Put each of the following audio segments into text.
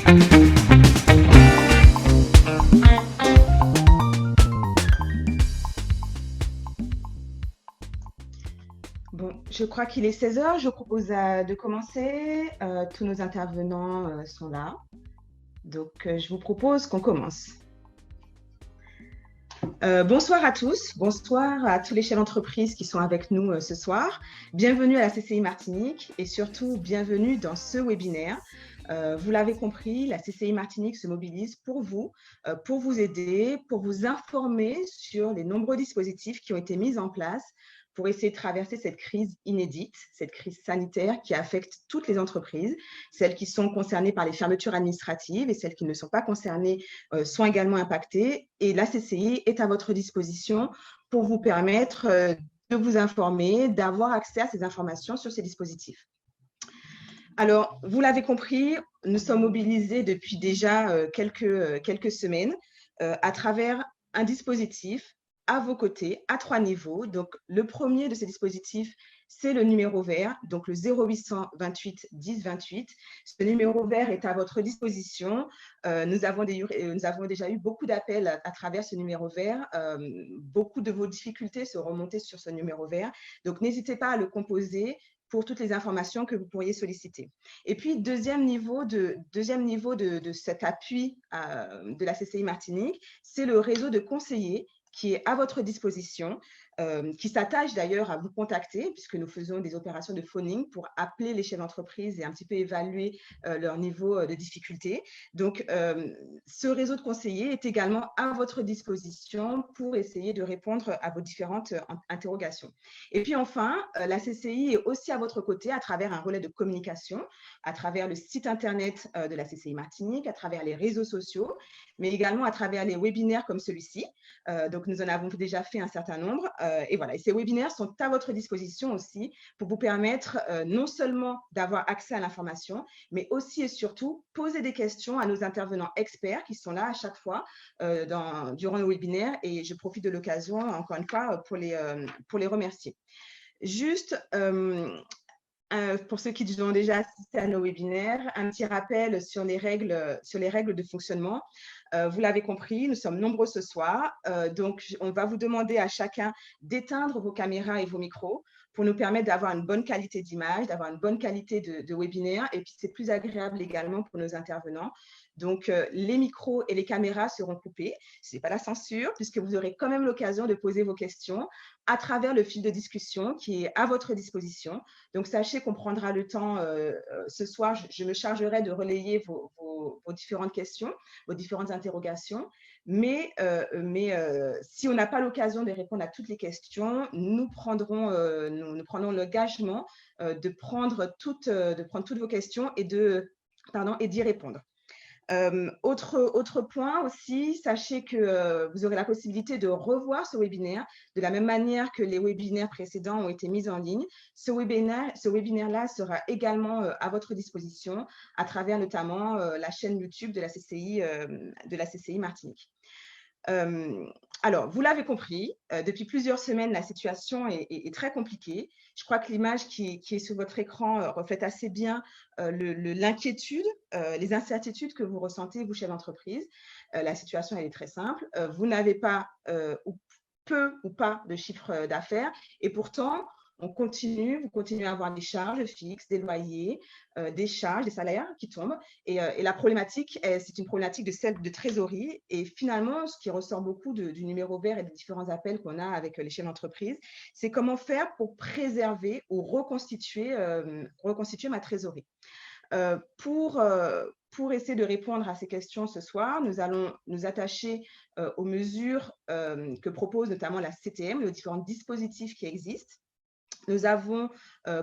Bon, je crois qu'il est 16 heures. Je propose de commencer. Tous nos intervenants sont là. Donc, je vous propose qu'on commence. Bonsoir à tous. Bonsoir à tous les chefs d'entreprise qui sont avec nous ce soir. Bienvenue à la CCI Martinique et surtout, bienvenue dans ce webinaire. Vous l'avez compris, la CCI Martinique se mobilise pour vous aider, pour vous informer sur les nombreux dispositifs qui ont été mis en place pour essayer de traverser cette crise inédite, cette crise sanitaire qui affecte toutes les entreprises. Celles qui sont concernées par les fermetures administratives et celles qui ne sont pas concernées sont également impactées. Et la CCI est à votre disposition pour vous permettre de vous informer, d'avoir accès à ces informations sur ces dispositifs. Alors, vous l'avez compris, nous sommes mobilisés depuis déjà quelques semaines à travers un dispositif à vos côtés, à 3 niveaux. Donc, le premier de ces dispositifs, c'est le numéro vert, donc le 0800 28 10 28. Ce numéro vert est à votre disposition. Nous avons déjà eu beaucoup d'appels à travers ce numéro vert. Beaucoup de vos difficultés sont remontées sur ce numéro vert. Donc, n'hésitez pas à le composer pour toutes les informations que vous pourriez solliciter. Et puis, deuxième niveau de cet appui de la CCI Martinique, c'est le réseau de conseillers qui est à votre disposition, qui s'attache d'ailleurs à vous contacter, puisque nous faisons des opérations de phoning pour appeler les chefs d'entreprise et un petit peu évaluer leur niveau de difficulté. Donc, ce réseau de conseillers est également à votre disposition pour essayer de répondre à vos différentes interrogations. Et puis enfin, la CCI est aussi à votre côté à travers un relais de communication, à travers le site internet de la CCI Martinique, à travers les réseaux sociaux, mais également à travers les webinaires comme celui-ci. Donc, nous en avons déjà fait un certain nombre. Et voilà, et ces webinaires sont à votre disposition aussi pour vous permettre non seulement d'avoir accès à l'information, mais aussi et surtout poser des questions à nos intervenants experts qui sont là à chaque fois durant nos webinaires. Et je profite de l'occasion, encore une fois, pour les remercier. Juste, pour ceux qui ont déjà assisté à nos webinaires, un petit rappel sur les règles de fonctionnement. Vous l'avez compris, nous sommes nombreux ce soir. Donc, on va vous demander à chacun d'éteindre vos caméras et vos micros pour nous permettre d'avoir une bonne qualité d'image, d'avoir une bonne qualité de webinaire. Et puis, c'est plus agréable également pour nos intervenants. Donc, les micros et les caméras seront coupés. Ce n'est pas la censure, puisque vous aurez quand même l'occasion de poser vos questions à travers le fil de discussion qui est à votre disposition. Donc, sachez qu'on prendra le temps ce soir. Je me chargerai de relayer vos différentes questions, vos différentes interrogations. Mais si on n'a pas l'occasion de répondre à toutes les questions, nous prendrons l'engagement de prendre toutes vos questions et d'y répondre. Autre point aussi, sachez que vous aurez la possibilité de revoir ce webinaire de la même manière que les webinaires précédents ont été mis en ligne. Ce webinaire-là sera également à votre disposition à travers notamment la chaîne YouTube de la CCI Martinique. Alors, vous l'avez compris, depuis plusieurs semaines, la situation est très compliquée. Je crois que l'image qui est sur votre écran reflète assez bien l'inquiétude, les incertitudes que vous ressentez, vous, chef d'entreprise. La situation, elle est très simple. Vous n'avez pas ou peu ou pas de chiffre d'affaires et pourtant, vous continuez à avoir des charges fixes, des loyers, des charges, des salaires qui tombent. Et la problématique, c'est une problématique de trésorerie. Et finalement, ce qui ressort beaucoup du numéro vert et des différents appels qu'on a avec les chefs d'entreprise, c'est comment faire pour préserver ou reconstituer ma trésorerie. Pour essayer de répondre à ces questions ce soir, nous allons nous attacher aux mesures que propose notamment la CTM, aux différents dispositifs qui existent. Nous avons,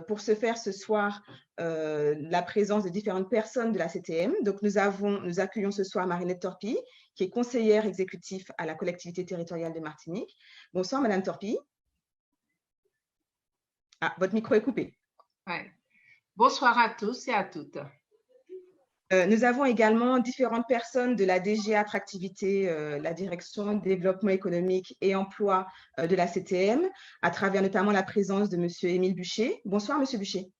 pour ce faire ce soir, la présence de différentes personnes de la CTM. Donc, nous accueillons ce soir Marinette Torpille, qui est conseillère exécutive à la collectivité territoriale de Martinique. Bonsoir, Madame Torpille. Ah, votre micro est coupé. Ouais. Bonsoir à tous et à toutes. Nous avons également différentes personnes de la DG Attractivité, la Direction Développement économique et emploi de la CTM, à travers notamment la présence de M. Émile Buchet. Bonsoir, M. Buchet.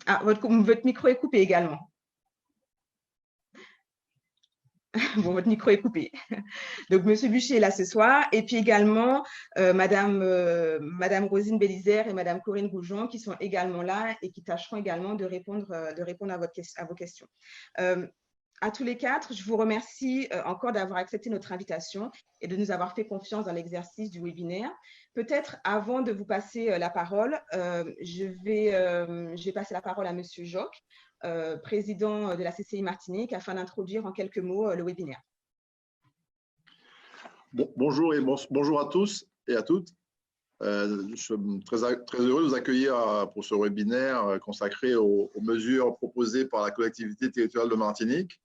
Ah, votre micro est coupé également. Bon, votre micro est coupé. Donc, Monsieur Bûcher est là ce soir. Et puis également, Madame Rosine Bélizaire et Madame Corinne Goujon qui sont également là et qui tâcheront également de répondre à vos questions. À tous les quatre, je vous remercie encore d'avoir accepté notre invitation et de nous avoir fait confiance dans l'exercice du webinaire. Peut-être avant de vous passer la parole, je vais passer la parole à Monsieur Joc, président de la CCI Martinique, afin d'introduire en quelques mots le webinaire. Bonjour et bonjour à tous et à toutes. Je suis très heureux de vous accueillir pour ce webinaire consacré aux mesures proposées par la collectivité territoriale de Martinique.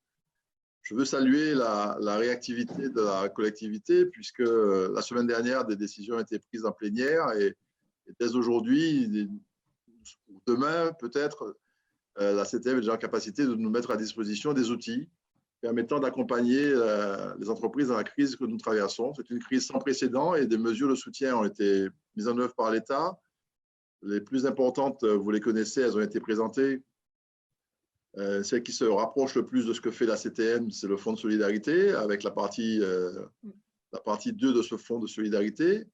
Je veux saluer la réactivité de la collectivité puisque la semaine dernière, des décisions ont été prises en plénière et dès aujourd'hui, demain peut-être, la CTM est déjà en capacité de nous mettre à disposition des outils permettant d'accompagner les entreprises dans la crise que nous traversons. C'est une crise sans précédent et des mesures de soutien ont été mises en œuvre par l'État. Les plus importantes, vous les connaissez, elles ont été présentées. Celle qui se rapproche le plus de ce que fait la CTM, c'est le Fonds de solidarité, avec la partie 2 de ce Fonds de solidarité.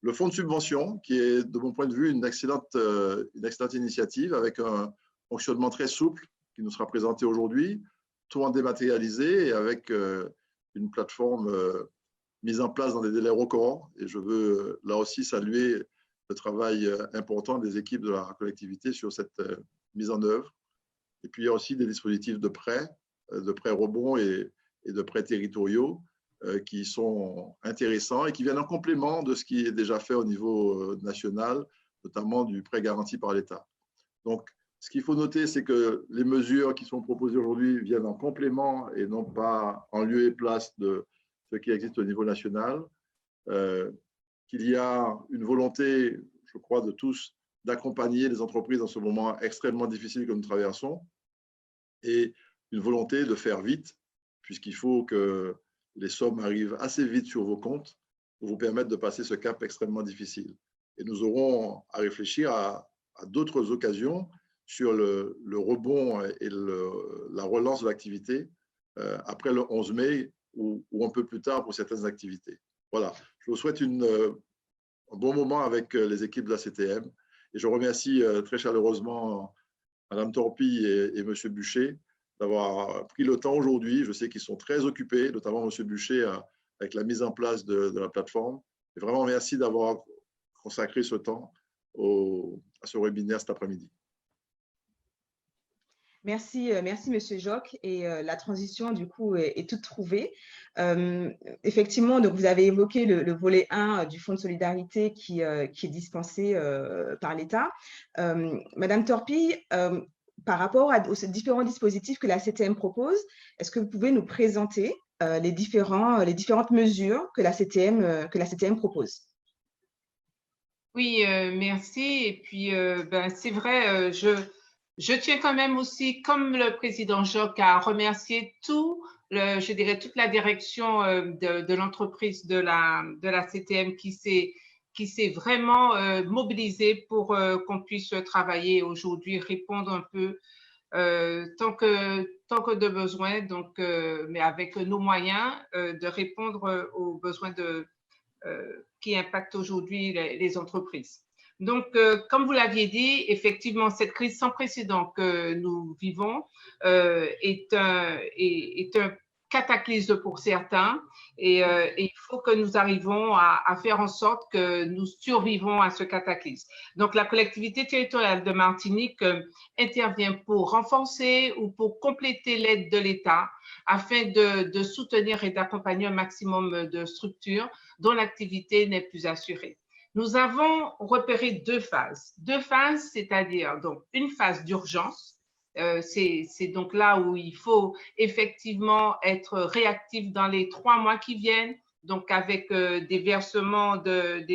Le Fonds de subvention, qui est, de mon point de vue, une excellente initiative, avec un fonctionnement très souple qui nous sera présenté aujourd'hui, tout en dématérialisé et avec une plateforme mise en place dans des délais records. Et je veux là aussi saluer le travail important des équipes de la collectivité sur cette mise en œuvre. Et puis, il y a aussi des dispositifs de prêts rebonds et de prêts territoriaux qui sont intéressants et qui viennent en complément de ce qui est déjà fait au niveau national, notamment du prêt garanti par l'État. Donc, ce qu'il faut noter, c'est que les mesures qui sont proposées aujourd'hui viennent en complément et non pas en lieu et place de ce qui existe au niveau national. Qu'il y a une volonté, je crois, de tous d'accompagner les entreprises dans ce moment extrêmement difficile que nous traversons et une volonté de faire vite, puisqu'il faut que les sommes arrivent assez vite sur vos comptes pour vous permettre de passer ce cap extrêmement difficile. Et nous aurons à réfléchir à d'autres occasions sur le rebond et la relance de l'activité après le 11 mai ou un peu plus tard pour certaines activités. Voilà, je vous souhaite un bon moment avec les équipes de la CTM et je remercie très chaleureusement Madame Torpille et Monsieur Bûcher d'avoir pris le temps aujourd'hui. Je sais qu'ils sont très occupés, notamment Monsieur Bûcher avec la mise en place de la plateforme. Et vraiment, merci d'avoir consacré ce temps à ce webinaire cet après-midi. Merci, Monsieur Joc. Et la transition, du coup, est toute trouvée. Effectivement, donc, vous avez évoqué le volet 1 du Fonds de solidarité qui est dispensé par l'État. Madame Torpille, par rapport aux différents dispositifs que la CTM propose, est-ce que vous pouvez nous présenter les différentes mesures que la CTM propose? Oui, merci. Et puis, c'est vrai, je tiens quand même aussi, comme le président Joc, à remercier je dirais toute la direction de l'entreprise de la CTM qui s'est vraiment mobilisée pour qu'on puisse travailler aujourd'hui, répondre un peu tant que de besoin, donc, mais avec nos moyens de répondre aux besoins qui impactent aujourd'hui les entreprises. Donc, comme vous l'aviez dit, effectivement, cette crise sans précédent que nous vivons est un cataclysme pour certains et il faut que nous arrivons à faire en sorte que nous survivons à ce cataclysme. Donc, la collectivité territoriale de Martinique intervient pour renforcer ou pour compléter l'aide de l'État afin de soutenir et d'accompagner un maximum de structures dont l'activité n'est plus assurée. Nous avons repéré deux phases, c'est-à-dire donc une phase d'urgence. C'est donc là où il faut effectivement être réactif dans les 3 mois qui viennent, donc avec des versements de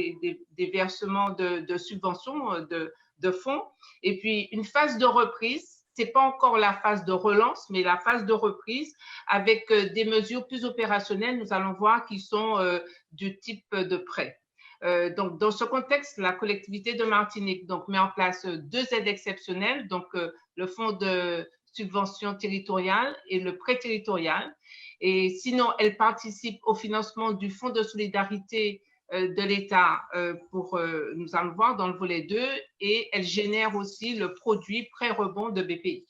subventions, de fonds. Et puis une phase de reprise, ce n'est pas encore la phase de relance, mais la phase de reprise avec des mesures plus opérationnelles, nous allons voir, qui sont du type de prêt. Donc, dans ce contexte, la collectivité de Martinique donc, met en place 2 aides exceptionnelles, donc le fonds de subvention territoriale et le prêt territorial. Et sinon, elle participe au financement du fonds de solidarité de l'État nous allons voir dans le volet 2, et elle génère aussi le produit prêt-rebond de BPI.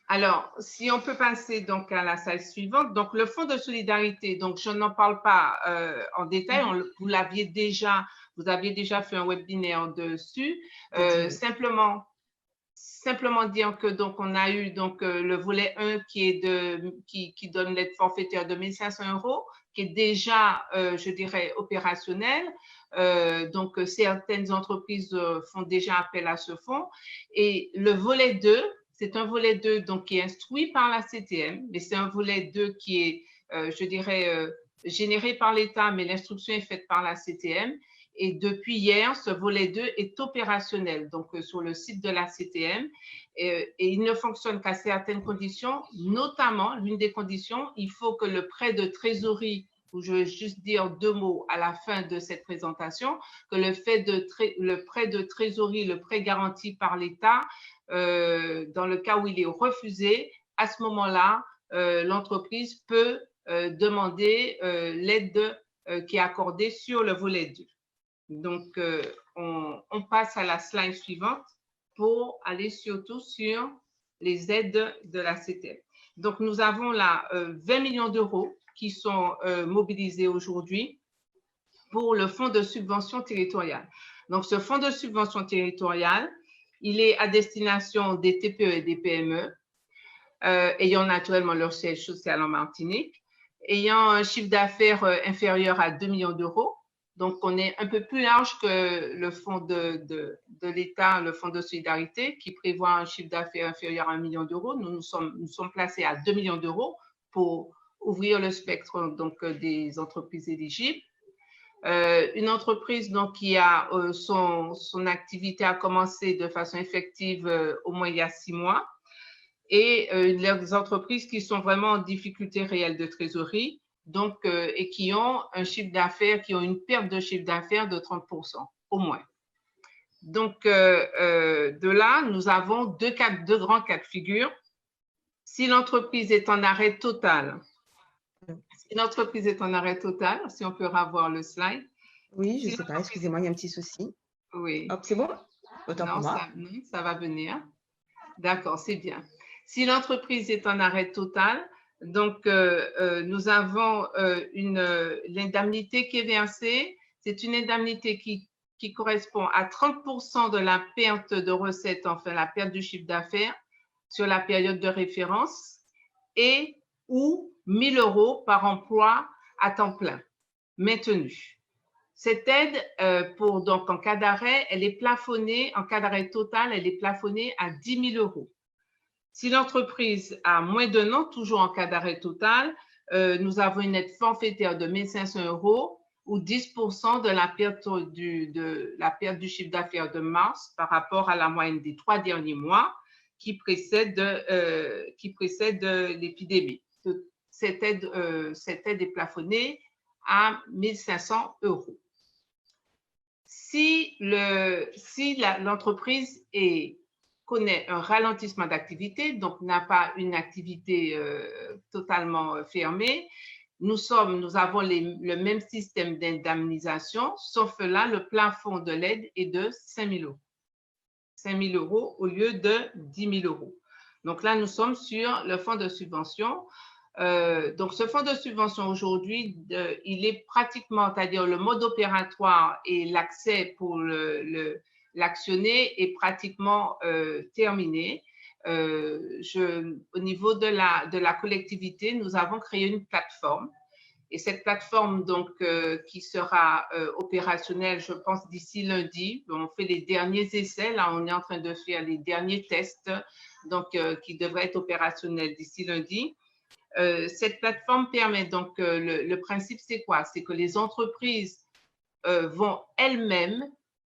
Alors, si on peut passer donc à la slide suivante, donc le fonds de solidarité, donc je n'en parle pas en détail, vous aviez déjà fait un webinaire dessus. Simplement dire que donc on a eu donc le volet 1 qui donne l'aide forfaitaire de 1 500 €, qui est déjà, je dirais, opérationnel. Donc certaines entreprises font déjà appel à ce fonds. Et le volet 2, c'est un volet 2 donc, qui est instruit par la CTM, mais c'est un volet 2 qui est, je dirais, généré par l'État, mais l'instruction est faite par la CTM. Et depuis hier, ce volet 2 est opérationnel, donc sur le site de la CTM. Et il ne fonctionne qu'à certaines conditions, notamment l'une des conditions, il faut que le prêt de trésorerie, où je vais juste dire 2 mots à la fin de cette présentation, que le prêt de trésorerie, le prêt garanti par l'État, dans le cas où il est refusé, à ce moment-là, l'entreprise peut demander l'aide qui est accordée sur le volet 2. Donc, on passe à la slide suivante pour aller surtout sur les aides de la CTM. Donc, nous avons là 20 millions d'euros qui sont mobilisés aujourd'hui pour le fonds de subvention territoriale. Donc, ce fonds de subvention territoriale, il est à destination des TPE et des PME, ayant naturellement leur siège social en Martinique, ayant un chiffre d'affaires inférieur à 2 millions d'euros. Donc, on est un peu plus large que le fonds de l'État, le fonds de solidarité, qui prévoit un chiffre d'affaires inférieur à 1 million d'euros. Nous sommes placés à 2 millions d'euros pour ouvrir le spectre donc, des entreprises éligibles. Une entreprise donc, qui a son activité a commencé de façon effective au moins il y a 6 mois. Et les entreprises qui sont vraiment en difficulté réelle de trésorerie, donc, et qui ont un chiffre d'affaires, qui ont une perte de chiffre d'affaires de 30% au moins. Donc, de là, nous avons deux grands cas de figure. Si l'entreprise est en arrêt total, si on peut revoir le slide. Oui, je ne sais pas, excusez-moi, il y a un petit souci. Oui. Hop, c'est bon? Autant pour moi. Non, ça va venir. D'accord, c'est bien. Si l'entreprise est en arrêt total, donc nous avons l'indemnité qui est versée. C'est une indemnité qui correspond à 30% de la perte de recettes, enfin la perte du chiffre d'affaires sur la période de référence, et ou 1 000 € par emploi à temps plein maintenu. Cette aide, donc en cas d'arrêt, elle est plafonnée, en cas d'arrêt total, elle est plafonnée à 10 000 €. Si l'entreprise a moins d'un an, toujours en cas d'arrêt total, nous avons une aide forfaitaire de 1 500 € ou 10% de la perte du chiffre d'affaires de mars par rapport à la moyenne des 3 derniers mois qui précèdent l'épidémie. Cette aide est plafonnée à 1 500 €. Si l'entreprise connaît un ralentissement d'activité, donc n'a pas une activité totalement fermée, nous avons le même système d'indemnisation, sauf que là, le plafond de l'aide est de 5 000 €. 5 000 € au lieu de 10 000 €. Donc là, nous sommes sur le fonds de subvention. Donc, ce fonds de subvention aujourd'hui, il est pratiquement, c'est-à-dire le mode opératoire et l'accès pour l'actionner est pratiquement terminé. Au niveau de la collectivité, nous avons créé une plateforme. Et cette plateforme, donc, qui sera opérationnelle, je pense, d'ici lundi. On fait les derniers essais. Là, on est en train de faire les derniers tests, donc, qui devraient être opérationnels d'ici lundi. Cette plateforme permet donc, le principe c'est quoi? C'est que les entreprises vont elles-mêmes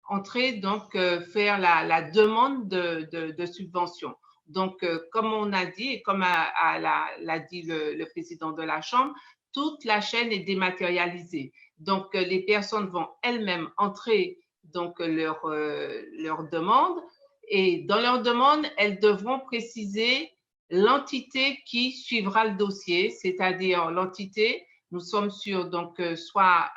entrer, donc faire la demande de subvention. Donc, comme on a dit et comme l'a dit le président de la Chambre, toute la chaîne est dématérialisée. Donc, les personnes vont elles-mêmes entrer donc leur demande et dans leur demande, elles devront préciser l'entité qui suivra le dossier, c'est-à-dire l'entité, nous sommes sur donc soit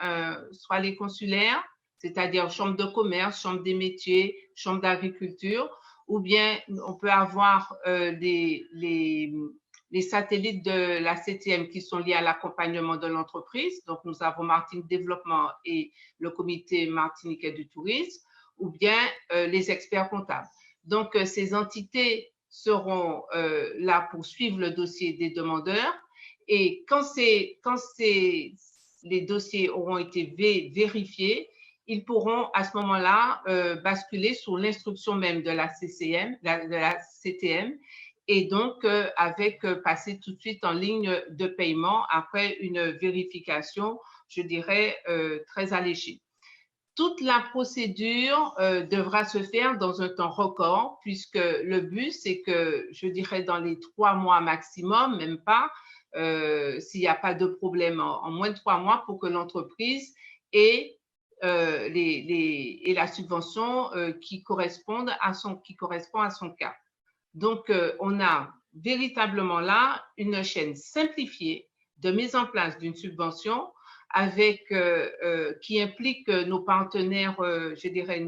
les consulaires, c'est-à-dire chambre de commerce, chambre des métiers, chambre d'agriculture, ou bien on peut avoir les satellites de la CTM qui sont liés à l'accompagnement de l'entreprise. Donc, nous avons Martinique Développement et le comité martiniquais du tourisme, ou bien les experts comptables. Donc, ces entités seront là pour suivre le dossier des demandeurs. Et quand les dossiers auront été vérifiés, ils pourront à ce moment-là basculer sur l'instruction même de la CTM et donc passer tout de suite en ligne de paiement après une vérification, je dirais, très alléchée. Toute la procédure devra se faire dans un temps record, puisque le but, c'est que, je dirais, dans les 3 mois maximum, même pas, s'il n'y a pas de problème en moins de 3 mois, pour que l'entreprise ait la subvention qui correspond à son cas. Donc, on a véritablement là une chaîne simplifiée de mise en place d'une subvention qui implique nos partenaires, je dirais,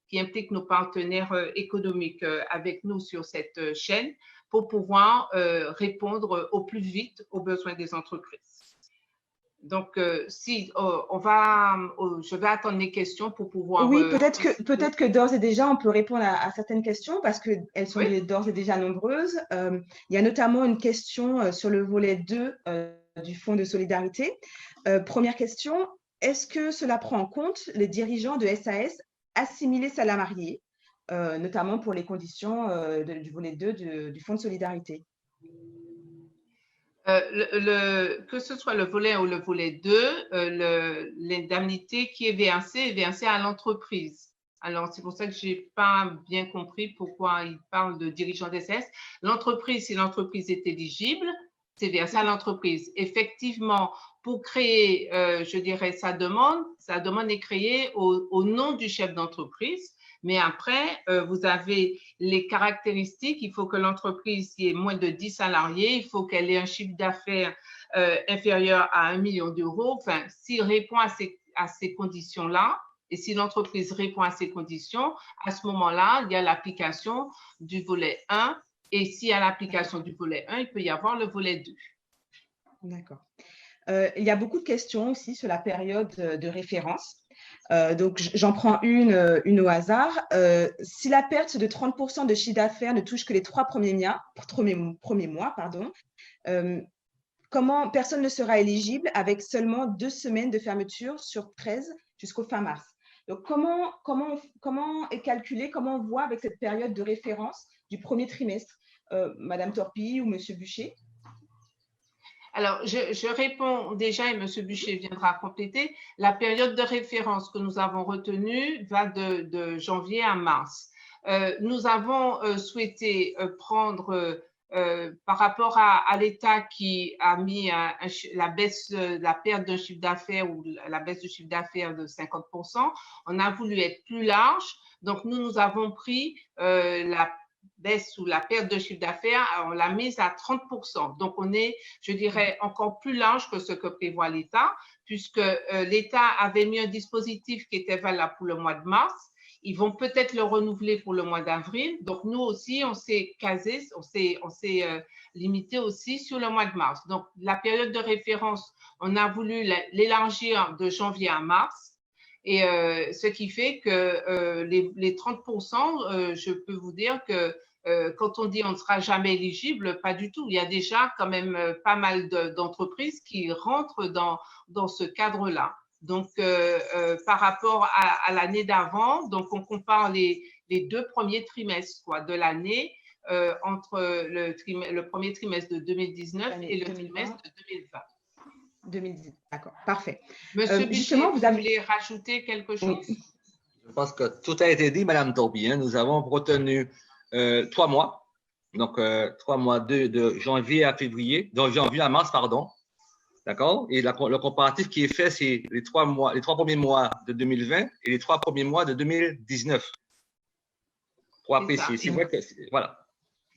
qui implique nos partenaires économiques avec nous sur cette chaîne pour pouvoir répondre au plus vite aux besoins des entreprises. Donc, je vais attendre les questions pour pouvoir… Oui, peut-être que d'ores et déjà, on peut répondre à certaines questions parce qu'elles sont d'ores et déjà nombreuses. Il y a notamment une question sur le volet 2 du Fonds de solidarité. Première question, est-ce que cela prend en compte les dirigeants de SAS assimilés salariés, notamment pour les conditions du volet 2 du Fonds de solidarité? Que ce soit le volet 1 ou le volet 2, l'indemnité qui est versée à l'entreprise. Alors, c'est pour ça que je n'ai pas bien compris pourquoi il parle de dirigeants d'SS. L'entreprise, si l'entreprise est éligible, c'est versé à l'entreprise. Effectivement, pour créer, je dirais, sa demande est créée au nom du chef d'entreprise. Mais après, vous avez les caractéristiques. Il faut que l'entreprise ait moins de 10 salariés. Il faut qu'elle ait un chiffre d'affaires inférieur à 1 million d'euros. Enfin, s'il répond à ces conditions-là, et si l'entreprise répond à ces conditions, à ce moment-là, il y a l'application du volet 1. Et s'il y a l'application du volet 1, il peut y avoir le volet 2. D'accord. Il y a beaucoup de questions aussi sur la période de référence. Donc, j'en prends une au hasard. Si la perte de 30% de chiffre d'affaires ne touche que les 3 premiers mois, comment personne ne sera éligible avec seulement 2 semaines de fermeture sur 13 jusqu'au fin mars? Donc, comment est calculé, comment on voit avec cette période de référence du premier trimestre, Madame Torpille ou Monsieur Bûcher? Alors, je réponds déjà et M. Bûcher viendra compléter. La période de référence que nous avons retenue va de janvier à mars. Nous avons souhaité prendre, par rapport à l'État qui a mis la perte d'un chiffre d'affaires ou la baisse du chiffre d'affaires de 50%, on a voulu être plus large. Donc, nous avons pris la baisse ou la perte de chiffre d'affaires, on l'a mise à 30%. Donc, on est, je dirais, encore plus large que ce que prévoit l'État, puisque l'État avait mis un dispositif qui était valable pour le mois de mars. Ils vont peut-être le renouveler pour le mois d'avril. Donc, nous aussi, on s'est limité aussi sur le mois de mars. Donc, la période de référence, on a voulu l'élargir de janvier à mars. Et ce qui fait que les 30%, je peux vous dire que quand on dit on ne sera jamais éligible, pas du tout. Il y a déjà quand même pas mal d'entreprises qui rentrent dans ce cadre-là. Donc, par rapport à l'année d'avant, donc on compare les 2 premiers trimestres de l'année entre le premier trimestre de 2019 et le trimestre de 2020. 2010, d'accord, parfait. Monsieur Bûcher, vous voulez rajouter quelque chose? Oui. Je pense que tout a été dit, Madame Torpille. Nous avons retenu 3 mois, donc 3 mois de janvier à février, de janvier à mars, pardon. D'accord? Et le comparatif qui est fait, c'est les trois premiers mois de 2020 et les 3 premiers mois de 2019. Pour apprécier. C'est vrai que, voilà.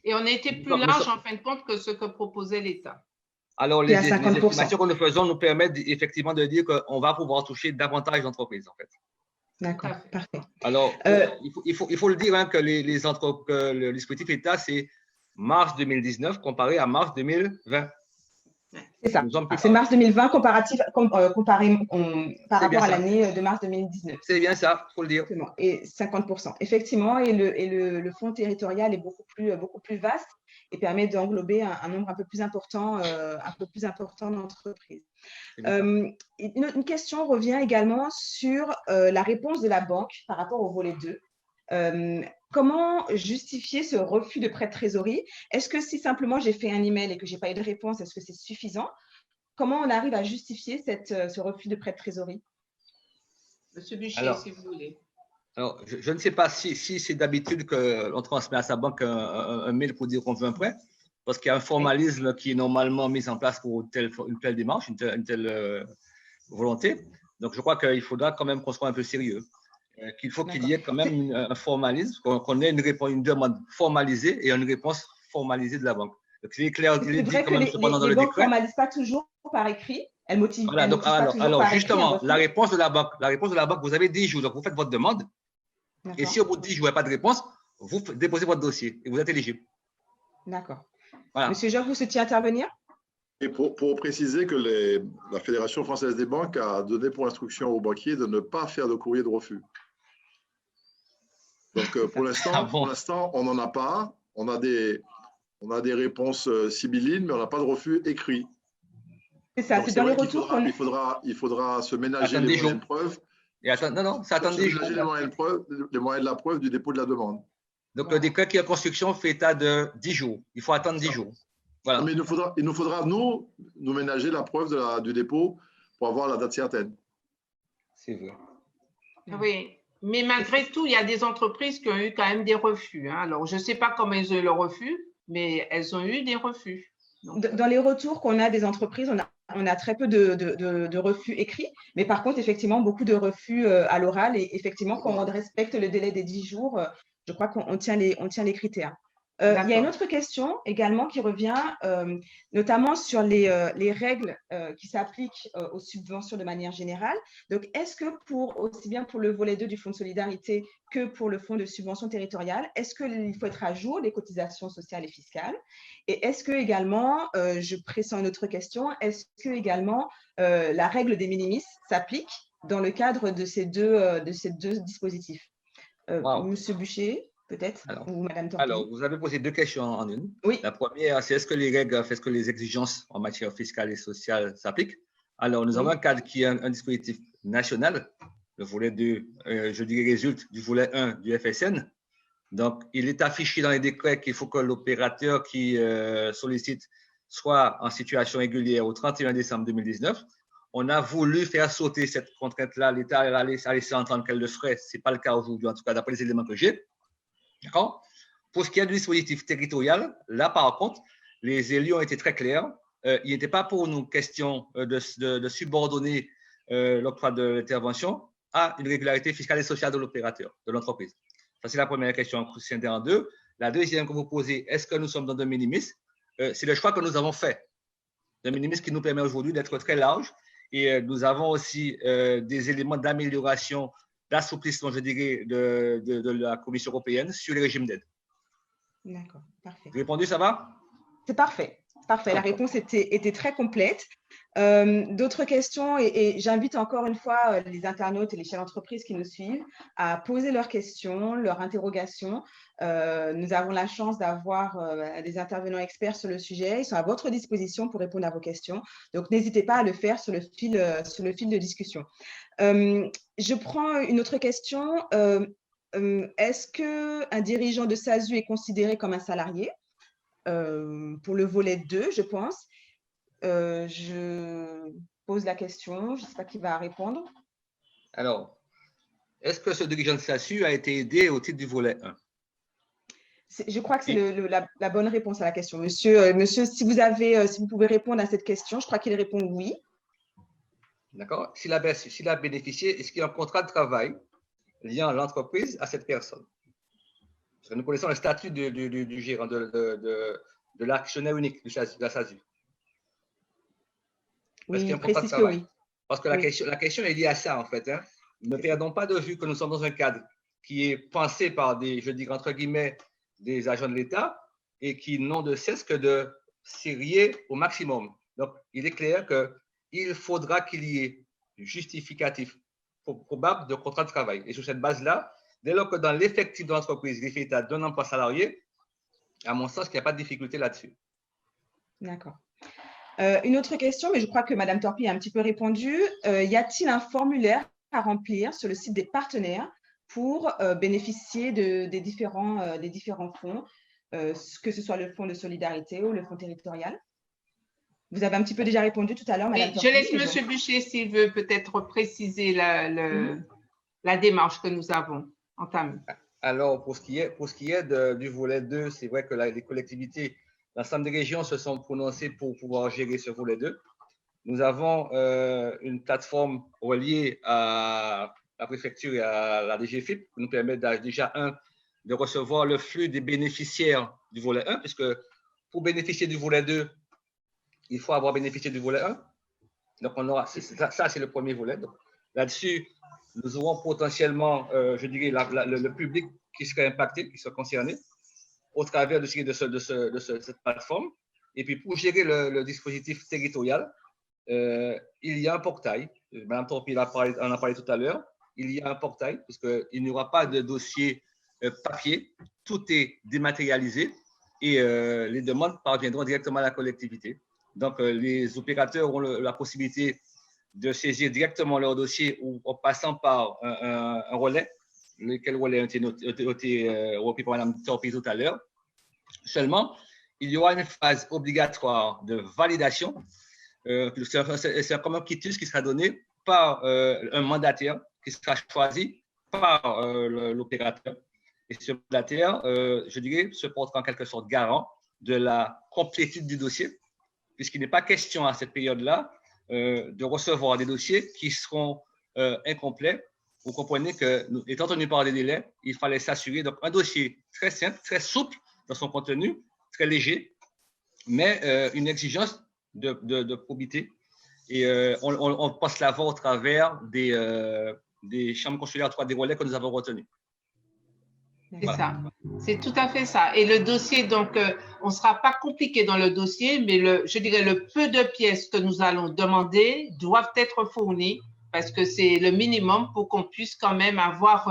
Et on a été plus large en fin de compte que ce que proposait l'État. Alors, les estimations que nous faisons nous permettent effectivement de dire qu'on va pouvoir toucher davantage d'entreprises, en fait. D'accord, parfait. Alors, il faut le dire hein, que le dispositif État, c'est mars 2019 comparé à mars 2020. C'est ça. C'est mars 2020 comparé par rapport à l'année de mars 2019. C'est bien ça, il faut le dire. Et 50%. Effectivement, et le fonds territorial est beaucoup plus vaste et permet d'englober un nombre un peu plus important d'entreprises. Une question revient également sur la réponse de la banque par rapport au volet 2. Comment justifier ce refus de prêt de trésorerie? Est-ce que si simplement j'ai fait un email et que je n'ai pas eu de réponse, est-ce que c'est suffisant? Comment on arrive à justifier ce refus de prêt de trésorerie? Monsieur Buchet, si vous voulez. Alors, je ne sais pas si c'est d'habitude qu'on transmet à sa banque un mail pour dire qu'on veut un prêt, parce qu'il y a un formalisme qui est normalement mis en place pour une telle démarche, une telle volonté. Donc, je crois qu'il faudra quand même qu'on soit un peu sérieux. Qu'il faut qu'il y ait quand même un formalisme, qu'on ait une demande formalisée et une réponse formalisée de la banque. Donc, c'est clair, il est dit quand même cependant dans le décret. Les banques ne formalisent pas toujours par écrit. Elles motivent. Voilà, donc, alors justement, la réponse de la banque, vous avez 10 jours, donc vous faites votre demande. Et si au bout de 10 jours, il n'y a pas de réponse, vous déposez votre dossier et vous êtes éligible. D'accord. Voilà. Monsieur Georges, vous souhaitiez intervenir? Et pour préciser que la Fédération française des banques a donné pour instruction aux banquiers de ne pas faire de courrier de refus. Donc, pour l'instant, on n'en a pas. On a des réponses sibyllines, mais on n'a pas de refus écrit. C'est ça, c'est dans les retours qu'on... Il faudra se ménager les moyens de preuve. Ça attend des jours. Les moyens de la preuve du dépôt de la demande. Donc, le décret qui est en construction fait état de 10 jours. Il faut attendre 10 jours. Voilà. Mais il nous faudra, nous ménager la preuve du dépôt pour avoir la date certaine. C'est vrai. Oui, mais malgré tout, il y a des entreprises qui ont eu quand même des refus. Hein. Alors, je ne sais pas comment elles ont eu le refus, mais elles ont eu des refus. Donc, dans les retours qu'on a des entreprises, on a très peu de refus écrits, mais par contre, effectivement, beaucoup de refus à l'oral. Et effectivement, quand on respecte le délai des 10 jours, je crois qu'on tient les critères. Il y a une autre question également qui revient, notamment sur les règles qui s'appliquent aux subventions de manière générale. Donc, est-ce que aussi bien pour le volet 2 du Fonds de solidarité que pour le Fonds de subvention territoriale, est-ce qu'il faut être à jour des cotisations sociales et fiscales? Et est-ce que également, je pressens une autre question, est-ce que également la règle des minimis s'applique dans le cadre de ces deux dispositifs? Monsieur Buchet, peut-être, ou Madame Torpille. Alors, vous avez posé deux questions en une. Oui. La première, c'est est-ce que les règles, est-ce que les exigences en matière fiscale et sociale s'appliquent? Alors, nous avons un cadre qui est un dispositif national. Le volet 2, je dirais, résulte du volet 1 du FSN. Donc, il est affiché dans les décrets qu'il faut que l'opérateur qui sollicite soit en situation régulière au 31 décembre 2019. On a voulu faire sauter cette contrainte-là. L'État a laissé entendre qu'elle le ferait. Ce n'est pas le cas aujourd'hui, en tout cas, d'après les éléments que j'ai. D'accord? Pour ce qui est du dispositif territorial, là, par contre, les élus ont été très clairs. Il n'était pas pour nous question de subordonner l'octroi de l'intervention à une régularité fiscale et sociale de l'opérateur, de l'entreprise. Ça, c'est la première question scindée en deux. La deuxième que vous posez, est-ce que nous sommes dans de minimis? C'est le choix que nous avons fait. De minimis qui nous permet aujourd'hui d'être très large. Et nous avons aussi des éléments d'amélioration, d'assouplissement, je dirais, de la Commission européenne sur les régimes d'aide. D'accord, parfait. Répondu, ça va? C'est parfait. Parfait. La réponse était très complète. D'autres questions, et j'invite encore une fois les internautes et les chefs d'entreprise qui nous suivent à poser leurs questions, leurs interrogations. Nous avons la chance d'avoir des intervenants experts sur le sujet. Ils sont à votre disposition pour répondre à vos questions. Donc, n'hésitez pas à le faire sur le fil de discussion. Je prends une autre question. Est-ce qu'un dirigeant de SASU est considéré comme un salarié? Pour le volet 2, je pense. Je pose la question, je ne sais pas qui va répondre. Alors, est-ce que ce dirigeant de SASU a été aidé au titre du volet 1? Je crois que c'est la bonne réponse à la question. Monsieur, si vous pouvez répondre à cette question, je crois qu'il répond oui. D'accord. S'il a bénéficié, est-ce qu'il y a un contrat de travail liant l'entreprise à cette personne? Parce que nous connaissons le statut du gérant, de l'actionnaire unique de la SASU. Oui, il précise que oui. Parce que la question est liée à ça, en fait. Hein. Ne perdons pas de vue que nous sommes dans un cadre qui est pensé par je dirais entre guillemets, des agents de l'État et qui n'ont de cesse que de serrer au maximum. Donc, il est clair qu'il faudra qu'il y ait justificatif probable de contrat de travail. Et sur cette base-là, dès lors que dans l'effectif de l'entreprise, il est fait état d'un emploi salarié, à mon sens, il n'y a pas de difficulté là-dessus. D'accord. Une autre question, mais je crois que Mme Torpille a un petit peu répondu. Y a-t-il un formulaire à remplir sur le site des partenaires pour bénéficier des différents fonds, que ce soit le fonds de solidarité ou le fonds territorial? Vous avez un petit peu déjà répondu tout à l'heure, Mme Torpille. Je laisse M. Bûcher s'il veut peut-être préciser la démarche que nous avons entamée. Alors, pour ce qui est du volet 2, c'est vrai que les collectivités, l'ensemble des régions se sont prononcées pour pouvoir gérer ce volet 2. Nous avons une plateforme reliée à la préfecture et à la DGFIP qui nous permet déjà, de recevoir le flux des bénéficiaires du volet 1, puisque pour bénéficier du volet 2, il faut avoir bénéficié du volet 1. Donc, ça, c'est le premier volet. Là-dessus, nous aurons potentiellement, je dirais, le public qui serait impacté, qui serait concerné, au travers de cette plateforme. Et puis, pour gérer le dispositif territorial, il y a un portail. Mme Torpille en a parlé tout à l'heure. Il y a un portail, puisqu'il n'y aura pas de dossier papier. Tout est dématérialisé et les demandes parviendront directement à la collectivité. Donc, les opérateurs auront la possibilité de saisir directement leur dossier ou en passant par un relais, lequel relais a été repris par Mme Torpille tout à l'heure. Seulement, il y aura une phase obligatoire de validation. C'est comme un quitus qui sera donné par un mandataire qui sera choisi par l'opérateur. Et ce mandataire, je dirais, se portera en quelque sorte garant de la complétude du dossier, puisqu'il n'est pas question à cette période-là de recevoir des dossiers qui seront incomplets. Vous comprenez que, étant tenu par des délais, il fallait s'assurer. Donc, un dossier très simple, très souple dans son contenu, très léger, mais une exigence de probité. Et on passe la voie au travers des chambres consulaires, des relais que nous avons retenus. C'est ça, c'est tout à fait ça. Et le dossier, donc, on ne sera pas compliqué dans le dossier, mais je dirais le peu de pièces que nous allons demander doivent être fournies parce que c'est le minimum pour qu'on puisse quand même avoir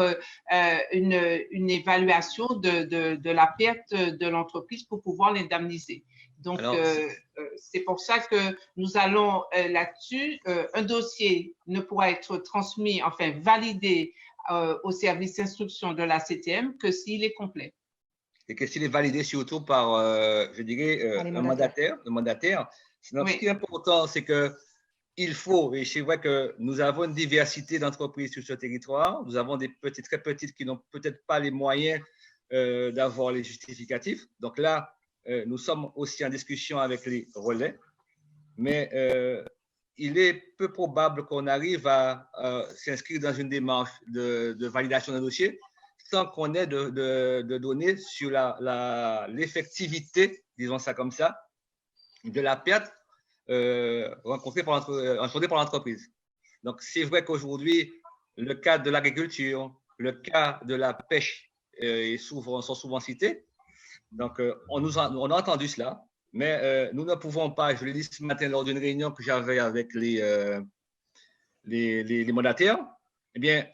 une évaluation de la perte de l'entreprise pour pouvoir l'indemniser. Donc, c'est pour ça que nous allons là-dessus. Un dossier ne pourra être transmis, enfin validé au service d'instruction de la CTM que s'il est complet. Et que s'il est validé surtout par, je dirais, un mandataire. Donc, ce qui est important, c'est qu'il faut, et c'est vrai que nous avons une diversité d'entreprises sur ce territoire. Nous avons des petites, très petites qui n'ont peut-être pas les moyens d'avoir les justificatifs. Donc là, nous sommes aussi en discussion avec les relais, mais il est peu probable qu'on arrive à s'inscrire dans une démarche de validation d'un dossier sans qu'on ait de données sur l'effectivité, disons ça comme ça, de la perte rencontrée par l'entreprise. Donc, c'est vrai qu'aujourd'hui, le cas de l'agriculture, le cas de la pêche sont souvent cités. Donc, on a entendu cela. Mais nous ne pouvons pas, je l'ai dit ce matin lors d'une réunion que j'avais avec les mandataires, eh bien,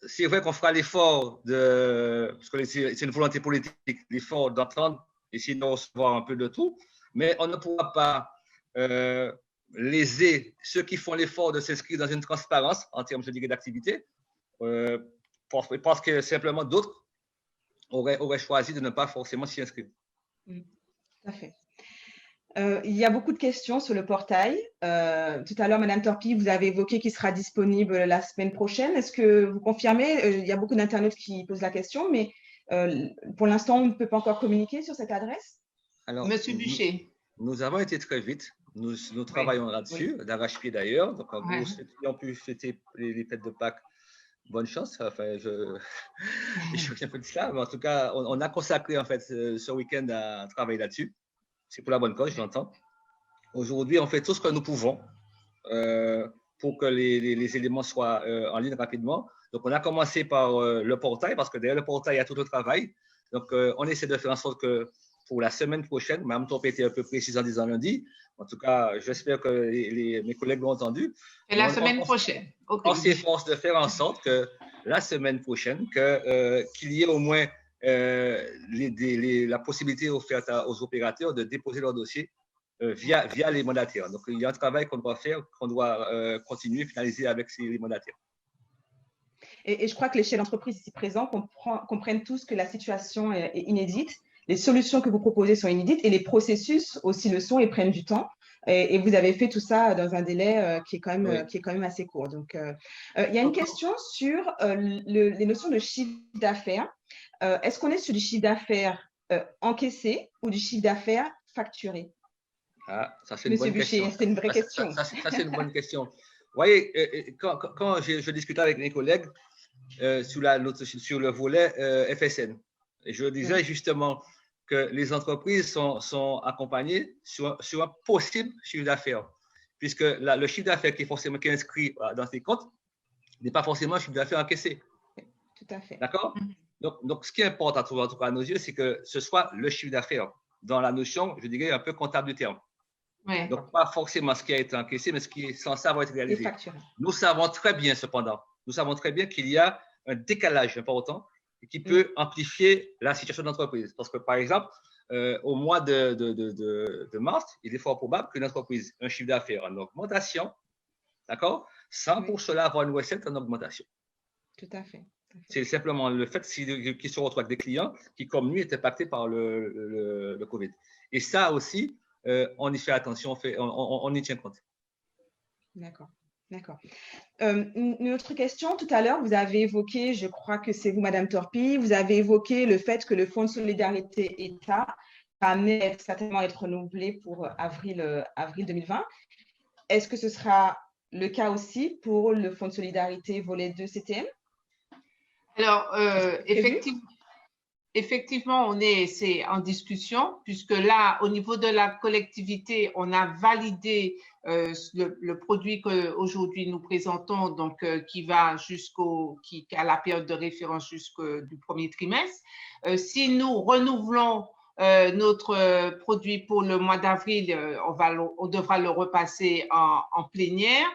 c'est vrai qu'on fera l'effort parce que c'est une volonté politique, l'effort d'entendre, essayer de recevoir un peu de tout, mais on ne pourra pas léser ceux qui font l'effort de s'inscrire dans une transparence en termes, je dirais, d'activité, parce que simplement d'autres auraient choisi de ne pas forcément s'y inscrire. Tout à fait. Il y a beaucoup de questions sur le portail. Tout à l'heure, Mme Torpille, vous avez évoqué qu'il sera disponible la semaine prochaine. Est-ce que vous confirmez? Il y a beaucoup d'internautes qui posent la question, mais Pour l'instant, on ne peut pas encore communiquer sur cette adresse? Alors, Monsieur Bûcher. nous avons été très vite. Nous travaillons là-dessus, d'arrache-pied d'ailleurs. Donc, en gros, ceux qui ont pu fêter les fêtes de Pâques, bonne chance. Enfin, je suis un peu de ça, mais en tout cas, on a consacré en fait ce week-end à travailler là-dessus. C'est pour la bonne cause, j'entends. Aujourd'hui, on fait tout ce que nous pouvons pour que les éléments soient en ligne rapidement. Donc, on a commencé par le portail, parce que derrière le portail, il y a tout le travail. Donc, on essaie de faire en sorte que pour la semaine prochaine, Mme Top était un peu précise en disant lundi. En tout cas, j'espère que mes collègues l'ont entendu. Et la semaine prochaine. Okay. On s'efforce de faire en sorte que la semaine prochaine, qu'il y ait au moins la possibilité offerte aux opérateurs de déposer leur dossier via les mandataires. Donc, il y a un travail qu'on doit faire, qu'on doit continuer, finaliser avec les mandataires. Et je crois que les chefs d'entreprise ici présents comprennent tous que la situation est inédite. Les solutions que vous proposez sont inédites et les processus aussi le sont et prennent du temps. Et vous avez fait tout ça dans un délai qui est quand même assez court. Donc, il y a une question sur les notions de chiffre d'affaires. Est-ce qu'on est sur du chiffre d'affaires encaissé ou du chiffre d'affaires facturé? Ah, ça c'est une bonne question. C'est une vraie question. Ça c'est une bonne question. Vous voyez, quand je discutais avec mes collègues sur le volet FSN, et je disais justement que les entreprises sont accompagnées sur un possible chiffre d'affaires, puisque le chiffre d'affaires qui est inscrit dans ces comptes n'est pas forcément un chiffre d'affaires encaissé. Tout à fait. D'accord? Donc, ce qui importe, en tout cas à nos yeux, c'est que ce soit le chiffre d'affaires dans la notion, je dirais, un peu comptable du terme. Ouais. Donc, pas forcément ce qui a été encaissé, mais ce qui est censé avoir été réalisé. Nous savons très bien, cependant, qu'il y a un décalage important qui peut amplifier la situation d'entreprise. Parce que, par exemple, au mois de mars, il est fort probable qu'une entreprise ait un chiffre d'affaires en augmentation, d'accord, sans pour cela avoir une recette en augmentation. Tout à fait. C'est simplement le fait qu'il se retrouve avec des clients qui, comme lui, étaient impactés par le Covid. Et ça aussi, on y fait attention, on y tient compte. D'accord. Une autre question, tout à l'heure, vous avez évoqué, je crois que c'est vous, Madame Torpille, vous avez évoqué le fait que le Fonds de solidarité État va certainement être renouvelé pour avril 2020. Est-ce que ce sera le cas aussi pour le Fonds de solidarité volet 2 CTM? Alors, effectivement, c'est en discussion, puisque là, au niveau de la collectivité, on a validé le produit qu'aujourd'hui nous présentons, donc qui va à la période de référence du premier trimestre. Si nous renouvelons notre produit pour le mois d'avril, on devra le repasser en plénière.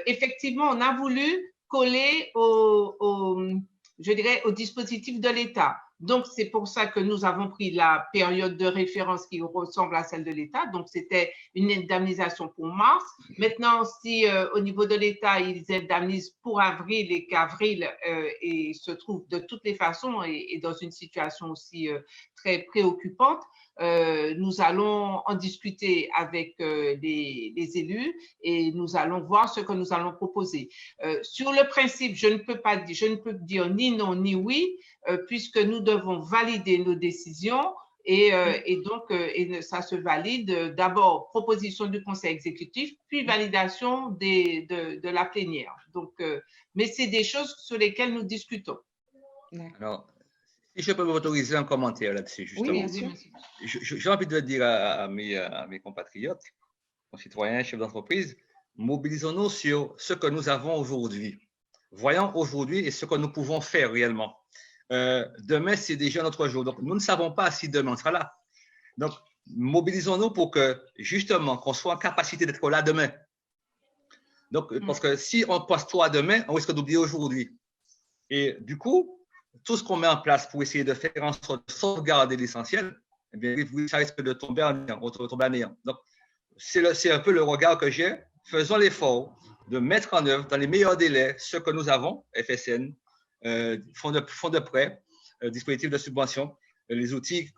Effectivement, on a voulu coller au dispositif de l'État. Donc, c'est pour ça que nous avons pris la période de référence qui ressemble à celle de l'État. Donc, c'était une indemnisation pour mars. Maintenant, si au niveau de l'État, ils indemnisent pour avril et qu'avril se trouve de toutes les façons et dans une situation aussi très préoccupante, nous allons en discuter avec les élus et nous allons voir ce que nous allons proposer. Sur le principe, je ne peux dire ni non ni oui, puisque nous devons valider nos décisions et donc ça se valide d'abord proposition du conseil exécutif, puis validation de la plénière. Donc, mais c'est des choses sur lesquelles nous discutons. Alors, si je peux vous autoriser un commentaire là-dessus, justement. Oui, bien sûr. J'ai envie de dire à mes compatriotes, concitoyens, chefs d'entreprise, mobilisons-nous sur ce que nous avons aujourd'hui. Voyons aujourd'hui et ce que nous pouvons faire réellement. Demain, c'est déjà notre jour. Donc, nous ne savons pas si demain on sera là. Donc, mobilisons-nous pour que, justement, qu'on soit en capacité d'être là demain. Donc, parce que si on passe trop à demain, on risque d'oublier aujourd'hui. Et du coup, tout ce qu'on met en place pour essayer de faire en sorte de sauvegarder l'essentiel, eh bien, ça risque de tomber en néant. Donc, c'est un peu le regard que j'ai. Faisons l'effort de mettre en œuvre dans les meilleurs délais ce que nous avons, FSN, fonds de prêt, dispositifs de subvention, les outils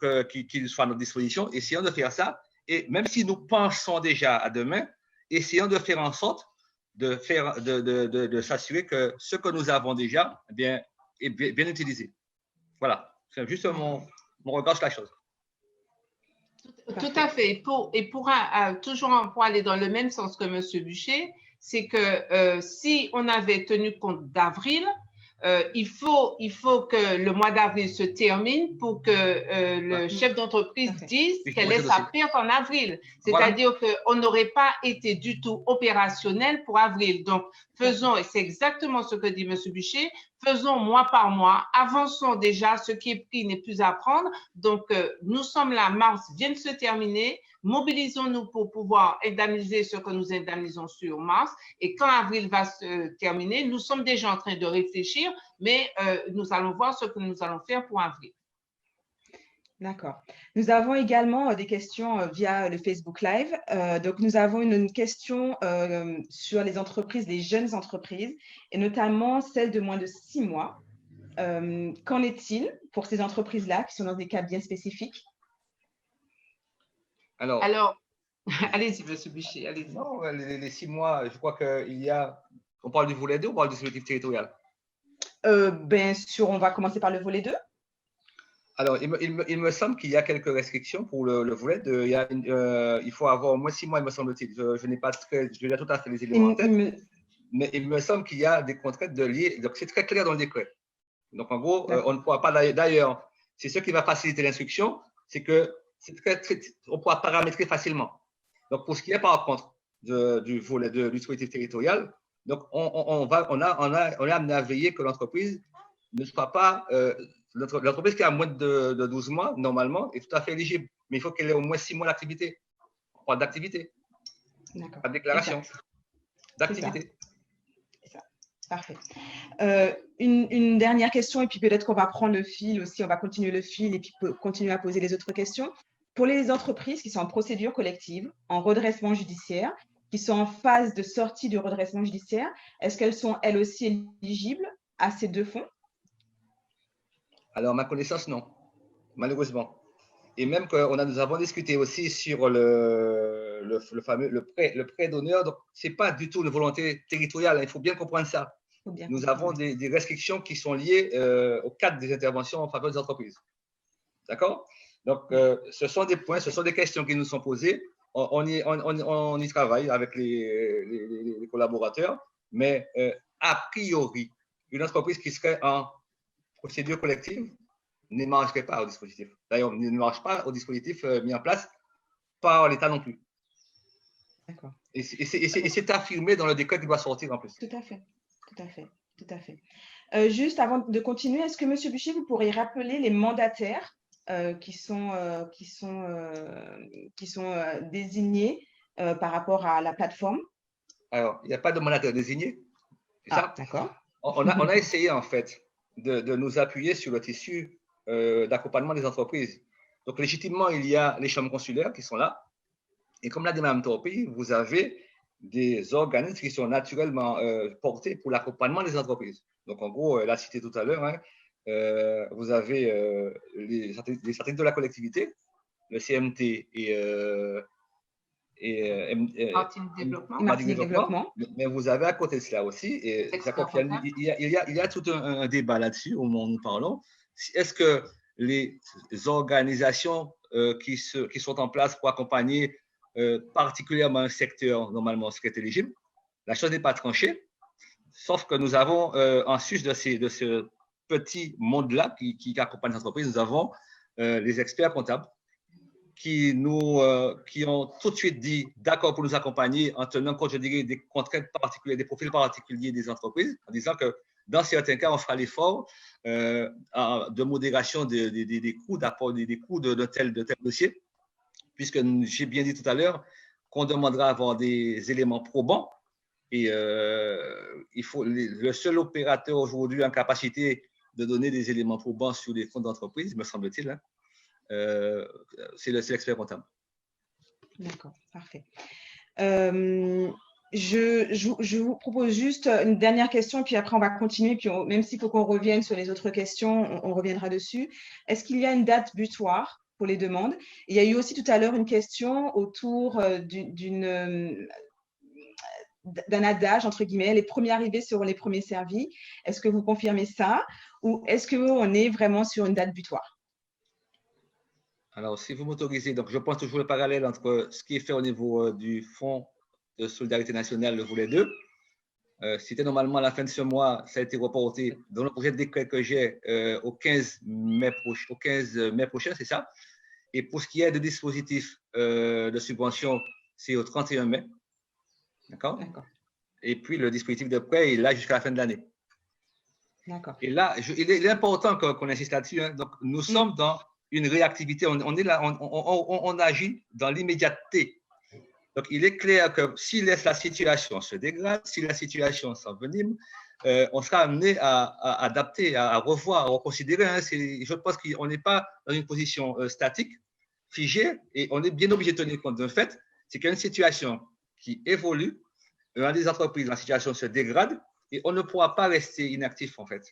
qui soient à notre disposition. Essayons de faire ça. Et même si nous pensons déjà à demain, essayons de faire en sorte de s'assurer que ce que nous avons déjà est bien utilisé. Voilà. C'est juste mon regard sur la chose. Tout à fait. Toujours pour aller dans le même sens que M. Bûcher, c'est que si on avait tenu compte d'avril, il faut que le mois d'avril se termine pour que le chef d'entreprise dise quelle est sa perte en avril. C'est-à-dire qu'on n'aurait pas été du tout opérationnel pour avril. Donc, faisons, et c'est exactement ce que dit M. Bûcher, faisons mois par mois, avançons déjà, ce qui est pris n'est plus à prendre. Donc, nous sommes là, mars vient de se terminer, mobilisons-nous pour pouvoir indemniser ce que nous indemnisons sur mars. Et quand avril va se terminer, nous sommes déjà en train de réfléchir, mais nous allons voir ce que nous allons faire pour avril. D'accord. Nous avons également des questions via le Facebook Live. Donc, nous avons une question sur les entreprises, les jeunes entreprises, et notamment celles de moins de 6 mois. Qu'en est-il pour ces entreprises-là qui sont dans des cas bien spécifiques? Alors allez-y, M. Bûcher, allez-y. Non, les 6 mois, je crois qu'il y a… On parle du volet 2 ou on parle du dispositif territorial? Bien sûr, on va commencer par le volet 2. Alors, il me semble qu'il y a quelques restrictions pour le volet 2. Il faut avoir au moins 6 mois, il me semble-t-il. Je n'ai pas tout à fait les éléments en tête, mais il me semble qu'il y a des contraintes de lier. Donc, c'est très clair dans le décret. Donc, en gros, on ne pourra pas… D'ailleurs, c'est ce qui va faciliter l'instruction, c'est que on pourra paramétrer facilement. Donc, pour ce qui est par contre du volet du dispositif territorial, donc on est amené à veiller que l'entreprise ne soit pas… l'entreprise qui a moins de 12 mois, normalement, est tout à fait éligible. Mais il faut qu'elle ait au moins 6 mois d'activité. On parle d'activité. D'accord. Pas de déclaration. D'activité. C'est ça. Parfait. Une dernière question, et puis peut-être qu'on va prendre le fil aussi, on va continuer le fil et puis continuer à poser les autres questions. Pour les entreprises qui sont en procédure collective, en redressement judiciaire, qui sont en phase de sortie du redressement judiciaire, est-ce qu'elles sont elles aussi éligibles à ces 2 fonds? Alors, à ma connaissance, non, malheureusement. Et même nous avons discuté aussi sur le prêt d'honneur. Donc, ce n'est pas du tout une volonté territoriale. Il faut bien comprendre ça. Nous avons des restrictions qui sont liées au cadre des interventions en faveur des entreprises. D'accord? Donc, ce sont des points, ce sont des questions qui nous sont posées. On y travaille avec les collaborateurs. Mais a priori, une entreprise qui serait en procédure collective ne marcherait pas au dispositif. D'ailleurs, ne marche pas au dispositif mis en place par l'État non plus. D'accord. Et c'est affirmé dans le décret qui doit sortir en plus. Tout à fait, tout à fait, tout à fait. Juste avant de continuer, est-ce que M. Bûcher, vous pourriez rappeler les mandataires qui sont désignés par rapport à la plateforme? Alors, il n'y a pas de mandataire désigné. D'accord. On a essayé en fait de nous appuyer sur le tissu d'accompagnement des entreprises. Donc, légitimement, il y a les chambres consulaires qui sont là. Et comme l'a dit Mme Torpille, vous avez des organismes qui sont naturellement portés pour l'accompagnement des entreprises. Donc, en gros, elle a cité tout à l'heure, vous avez les satellites de la collectivité, le CMT Martinique Développement. Mais vous avez à côté de cela aussi, et il y a tout un débat là-dessus au moment où nous parlons. Est-ce que les organisations qui sont en place pour accompagner particulièrement un secteur normalement serait éligible? La chose n'est pas tranchée, sauf que nous avons, en sus de ce petit monde-là qui accompagne l'entreprise, nous avons les experts comptables qui ont tout de suite dit d'accord pour nous accompagner en tenant compte, je dirais, des contraintes particulières, des profils particuliers des entreprises, en disant que dans certains cas, on fera l'effort de modération des coûts, d'apport des coûts de tel dossier, puisque j'ai bien dit tout à l'heure qu'on demandera à avoir des éléments probants. Et le seul opérateur aujourd'hui en capacité de donner des éléments probants sur les comptes d'entreprise, me semble-t-il, c'est l'expert comptable. D'accord, parfait. Je vous propose juste une dernière question, puis après on va continuer, puis même s'il faut qu'on revienne sur les autres questions, on reviendra dessus. Est-ce qu'il y a une date butoir pour les demandes? Il y a eu aussi tout à l'heure une question autour d'un adage, entre guillemets, les premiers arrivés seront les premiers servis. Est-ce que vous confirmez ça ou est-ce qu'on est vraiment sur une date butoir? Alors, si vous m'autorisez, donc je pense toujours le parallèle entre ce qui est fait au niveau du Fonds de solidarité nationale, le volet 2. C'était normalement à la fin de ce mois, ça a été reporté dans le projet de décret que j'ai au 15 mai prochain, c'est ça. Et pour ce qui est de dispositifs de subvention, c'est au 31 mai. D'accord? Et puis le dispositif de prêt est là jusqu'à la fin de l'année. D'accord. Et là, il est important qu'on insiste là-dessus. Hein. Donc, nous sommes dans une réactivité. On est là, on agit dans l'immédiateté. Donc, il est clair que si la situation se dégrade, si la situation s'envenime, on sera amené à adapter, à revoir, à reconsidérer. Hein. Je pense qu'on n'est pas dans une position statique, figée, et on est bien obligé de tenir compte d'un fait, c'est qu'il y a une situation qui évolue, dans des entreprises, la situation se dégrade, et on ne pourra pas rester inactif, en fait.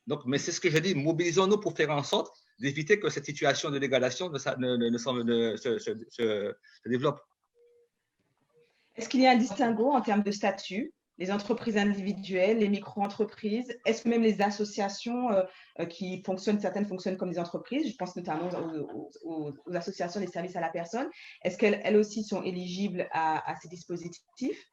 Donc, mais c'est ce que je dis, mobilisons-nous pour faire en sorte d'éviter que cette situation de dégradation se développe. Est-ce qu'il y a un distinguo en termes de statut, les entreprises individuelles, les micro-entreprises? Est-ce que même les associations qui fonctionnent, certaines fonctionnent comme des entreprises? Je pense notamment aux associations des services à la personne. Est-ce qu'elles aussi sont éligibles à ces dispositifs?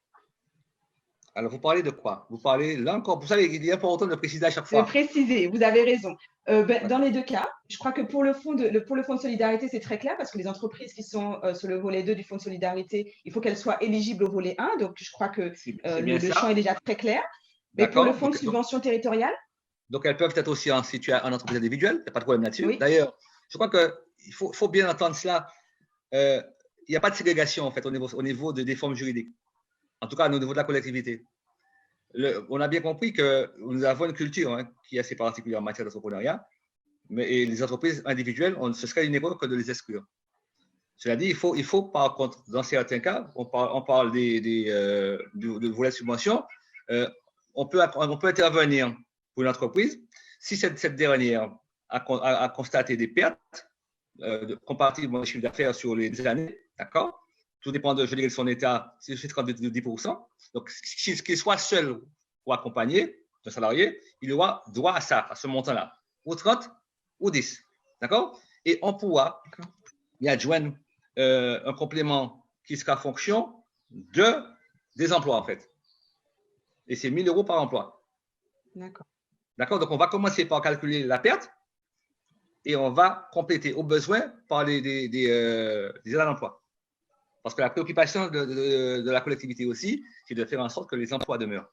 Alors, vous parlez de quoi? Vous parlez, là encore, pour ça, il est important de préciser à chaque fois. De préciser, vous avez raison. Dans les deux cas, je crois que pour le fonds de solidarité, c'est très clair parce que les entreprises qui sont sur le volet 2 du fonds de solidarité, il faut qu'elles soient éligibles au volet 1. Donc, je crois que le champ est déjà très clair. Mais pour le fonds de subvention territoriale? Donc, elles peuvent être aussi en entreprise individuelle, il n'y a pas de problème là-dessus. Oui. D'ailleurs, je crois qu'il faut bien entendre cela. Il n'y a pas de ségrégation, en fait, au niveau des formes juridiques. En tout cas, au niveau de la collectivité. On a bien compris que nous avons une culture qui est assez particulière en matière d'entrepreneuriat, mais les entreprises individuelles, ce serait une erreur que de les exclure. Cela dit, il faut par contre, dans certains cas, on parle du volet de subvention, on peut intervenir pour une entreprise si cette dernière a constaté des pertes comparativement au chiffre d'affaires sur les années, d'accord? Tout dépend de son état, si c'est 10%. Donc, qu'il soit seul ou accompagné d'un salarié, il aura droit à ça, à ce montant-là, ou 30 ou 10. D'accord? Et on pourra y adjoindre un complément qui sera fonction des emplois, en fait. Et c'est 1 000 € par emploi. D'accord. D'accord? Donc, on va commencer par calculer la perte et on va compléter au besoin par des aides à l'emploi. Parce que la préoccupation de la collectivité aussi, c'est de faire en sorte que les emplois demeurent.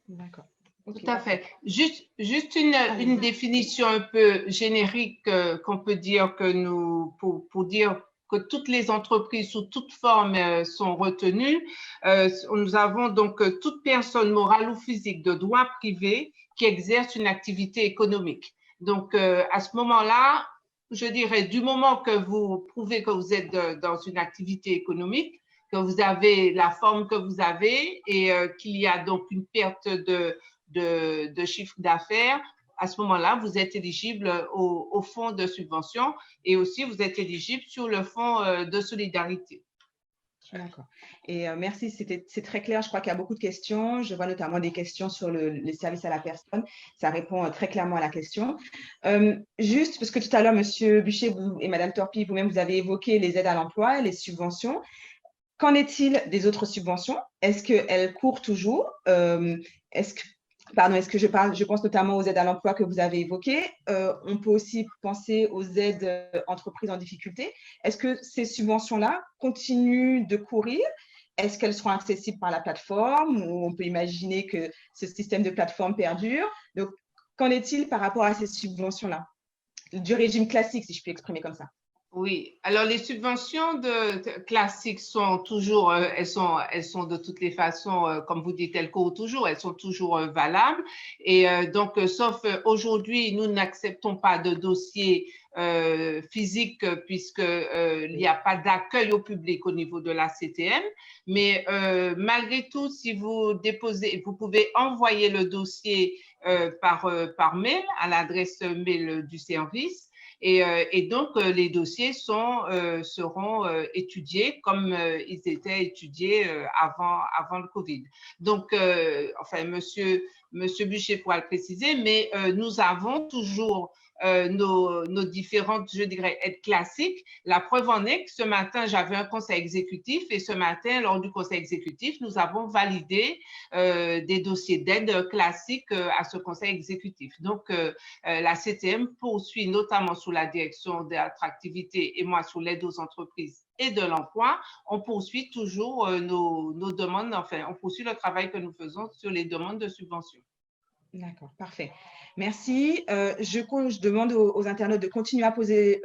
D'accord. Tout à fait. Juste une définition un peu générique qu'on peut dire pour dire que toutes les entreprises sous toute forme sont retenues. Nous avons donc toute personne morale ou physique de droit privé qui exerce une activité économique. Donc, à ce moment-là, je dirais, du moment que vous prouvez que vous êtes dans une activité économique, que vous avez la forme que vous avez et qu'il y a donc une perte de chiffre d'affaires, à ce moment-là, vous êtes éligible au fonds de subvention et aussi vous êtes éligible sur le fonds de solidarité. D'accord. Et merci, c'est très clair. Je crois qu'il y a beaucoup de questions. Je vois notamment des questions sur les services à la personne. Ça répond très clairement à la question. Juste parce que tout à l'heure, Monsieur Buchet et Madame Torpille, vous-même, vous avez évoqué les aides à l'emploi, les subventions. Qu'en est-il des autres subventions? Est-ce qu'elles courent toujours? Je pense notamment aux aides à l'emploi que vous avez évoquées. On peut aussi penser aux aides entreprises en difficulté. Est-ce que ces subventions-là continuent de courir? Est-ce qu'elles seront accessibles par la plateforme ou on peut imaginer que ce système de plateforme perdure? Donc, qu'en est-il par rapport à ces subventions-là? Du régime classique, si je puis exprimer comme ça. Oui, alors les subventions classiques sont toujours, elles sont de toutes les façons, comme vous dites, elles courent toujours, elles sont toujours valables. Et donc, sauf aujourd'hui, nous n'acceptons pas de dossier physique puisqu'il n'y a pas d'accueil au public au niveau de la CTM. Mais malgré tout, si vous déposez, vous pouvez envoyer le dossier par mail à l'adresse mail du service. Et donc, les dossiers seront étudiés comme ils étaient étudiés avant le Covid. Donc, enfin, Monsieur Bûcher pourra le préciser, mais nous avons toujours nos différentes, je dirais, aides classiques. La preuve en est que ce matin, j'avais un conseil exécutif et ce matin, lors du conseil exécutif, nous avons validé des dossiers d'aide classiques à ce conseil exécutif. Donc, la CTM poursuit notamment sous la direction de l'attractivité et moi sous l'aide aux entreprises et de l'emploi. On poursuit toujours nos demandes, enfin, on poursuit le travail que nous faisons sur les demandes de subventions. D'accord, parfait. Merci. Je demande aux internautes de continuer à poser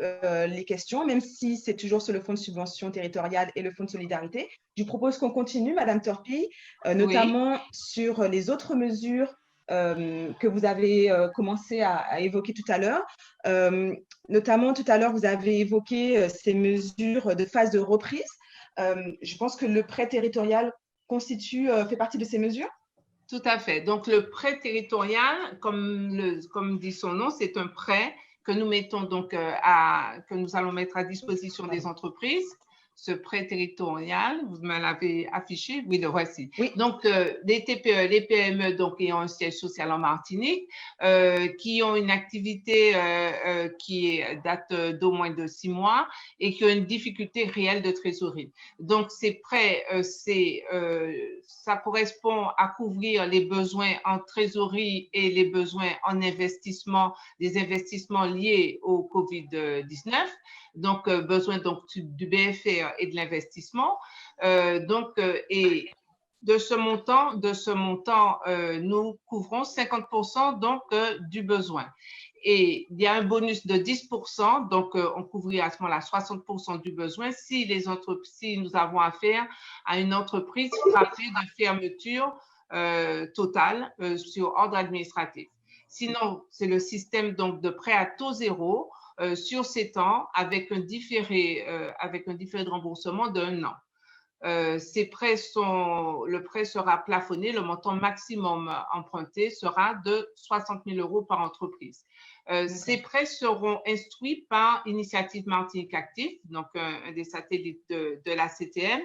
les questions, même si c'est toujours sur le fonds de subvention territoriale et le fonds de solidarité. Je vous propose qu'on continue, Madame Torpille, notamment sur les autres mesures que vous avez commencé à évoquer tout à l'heure. Notamment, tout à l'heure, vous avez évoqué ces mesures de phase de reprise. Je pense que le prêt territorial fait partie de ces mesures. Tout à fait. Donc, le prêt territorial, comme dit son nom, c'est un prêt que nous mettons donc que nous allons mettre à disposition des entreprises. Ce prêt territorial, vous me l'avez affiché, oui, le voici. Oui. Donc, les TPE, les PME, donc ayant un siège social en Martinique, qui ont une activité qui date d'au moins de 6 mois et qui ont une difficulté réelle de trésorerie. Donc, ces prêts, ça correspond à couvrir les besoins en trésorerie et les besoins en investissement, des investissements liés au COVID-19. Donc, besoin donc, du BFR et de l'investissement. Et de ce montant, nous couvrons 50% donc, du besoin. Et il y a un bonus de 10%, donc on couvrira à ce moment-là 60% du besoin si nous avons affaire à une entreprise frappée de fermeture totale sur ordre administratif. Sinon, c'est le système donc, de prêt à taux zéro sur 7 ans avec un différé de remboursement d'1 an. Le prêt sera plafonné, le montant maximum emprunté sera de 60 000 € par entreprise. Ces prêts seront instruits par Initiative Martinique Active, donc un des satellites de la CTM.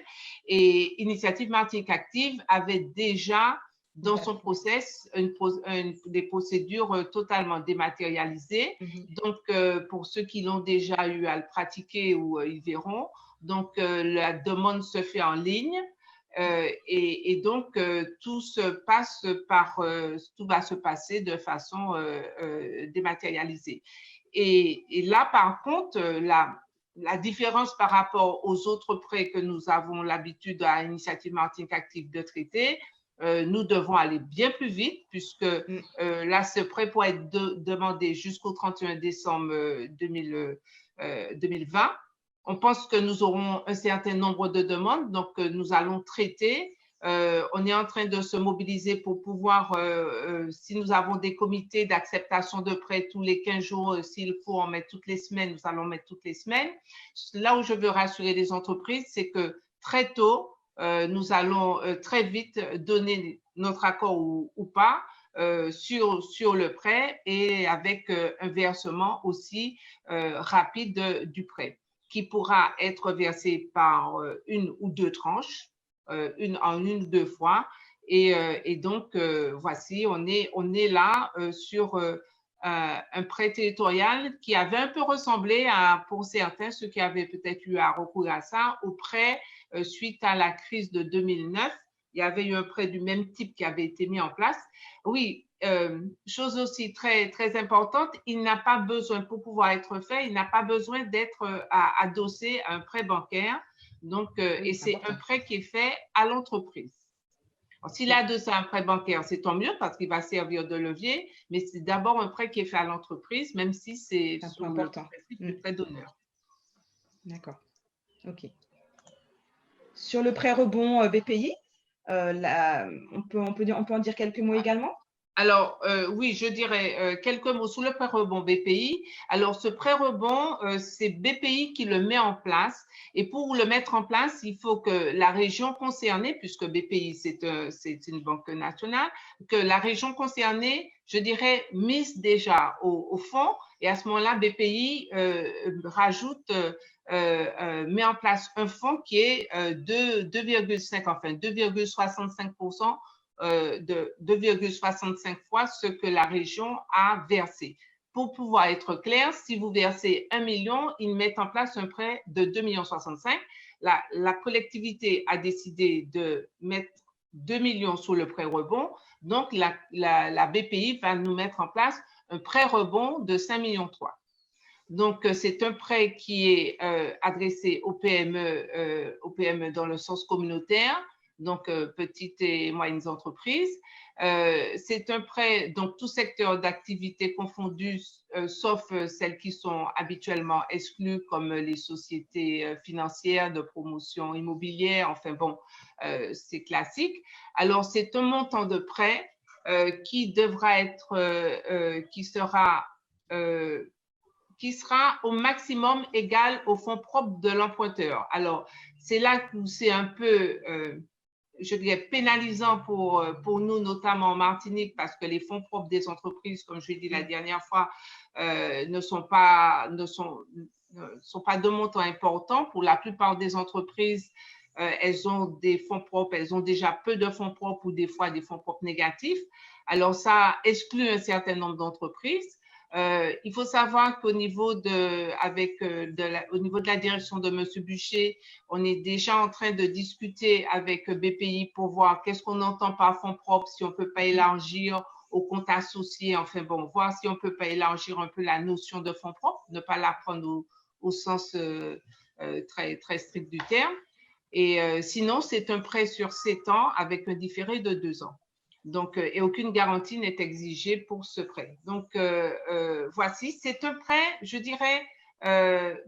Et Initiative Martinique Active avait déjà dans son process des procédures totalement dématérialisées. Donc, pour ceux qui l'ont déjà eu à le pratiquer ou ils verront, donc la demande se fait en ligne et donc tout va se passer de façon dématérialisée. Et là, par contre, la différence par rapport aux autres prêts que nous avons l'habitude à Initiative Martinique Active de traiter, nous devons aller bien plus vite puisque là, ce prêt pourrait être demandé jusqu'au 31 décembre 2020. On pense que nous aurons un certain nombre de demandes, donc nous allons traiter. On est en train de se mobiliser pour pouvoir, si nous avons des comités d'acceptation de prêts tous les 15 jours, s'il faut en mettre toutes les semaines, nous allons mettre toutes les semaines. Là où je veux rassurer les entreprises, c'est que très tôt, nous allons très vite donner notre accord ou pas sur le prêt et avec un versement aussi rapide du prêt qui pourra être versé par une ou deux tranches, en une ou deux fois. Et donc, voici, on est là sur un prêt territorial qui avait un peu ressemblé pour certains, ceux qui avaient peut-être eu à recourir à ça, au prêt suite à la crise de 2009. Il y avait eu un prêt du même type qui avait été mis en place. Oui, chose aussi très, très importante, il n'a pas besoin, pour pouvoir être fait, il n'a pas besoin d'être adossé à un prêt bancaire. Donc, et c'est un prêt qui est fait à l'entreprise. S'il est adossé à un prêt bancaire, c'est tant mieux parce qu'il va servir de levier, mais c'est d'abord un prêt qui est fait à l'entreprise, même si c'est sous le principe du prêt d'honneur. D'accord. OK. Sur le prêt rebond BPI, on peut en dire quelques mots également? Alors, oui, je dirais quelques mots sur le prêt rebond BPI. Alors, ce prêt rebond, c'est BPI qui le met en place. Et pour le mettre en place, il faut que la région concernée, puisque BPI, c'est une banque nationale, que la région concernée, je dirais, mise déjà au fonds. Et à ce moment-là, BPI rajoute, met en place un fonds qui est 2,65%, de 2,65 fois ce que la région a versé. Pour pouvoir être clair, si vous versez 1 million, ils mettent en place un prêt de 2,65 millions. La collectivité a décidé de mettre 2 millions sur le prêt rebond. Donc, la BPI va nous mettre en place un prêt rebond de 5,3 millions. Donc, c'est un prêt qui est adressé aux PME dans le sens communautaire, donc petites et moyennes entreprises. C'est un prêt, donc tout secteur d'activité confondu, sauf celles qui sont habituellement exclues, comme les sociétés financières de promotion immobilière. Enfin bon, c'est classique. Alors, c'est un montant de prêt qui devra être, qui sera au maximum égal au fonds propre de l'emprunteur. Alors, c'est là où c'est un peu, je dirais, pénalisant pour nous, notamment en Martinique, parce que les fonds propres des entreprises, comme je l'ai dit la dernière fois, ne sont pas de montant important. Pour la plupart des entreprises, elles ont des fonds propres, elles ont déjà peu de fonds propres ou des fois des fonds propres négatifs. Alors, ça exclut un certain nombre d'entreprises. Il faut savoir qu'au niveau au niveau de la direction de M. Buchet, on est déjà en train de discuter avec BPI pour voir qu'est-ce qu'on entend par fonds propres, si on ne peut pas élargir au compte associé, enfin bon, voir si on ne peut pas élargir un peu la notion de fonds propres, ne pas la prendre au sens très, très strict du terme. Et sinon, c'est un prêt sur 7 ans avec un différé de 2 ans. Donc, et aucune garantie n'est exigée pour ce prêt. Donc, voici, c'est un prêt, je dirais,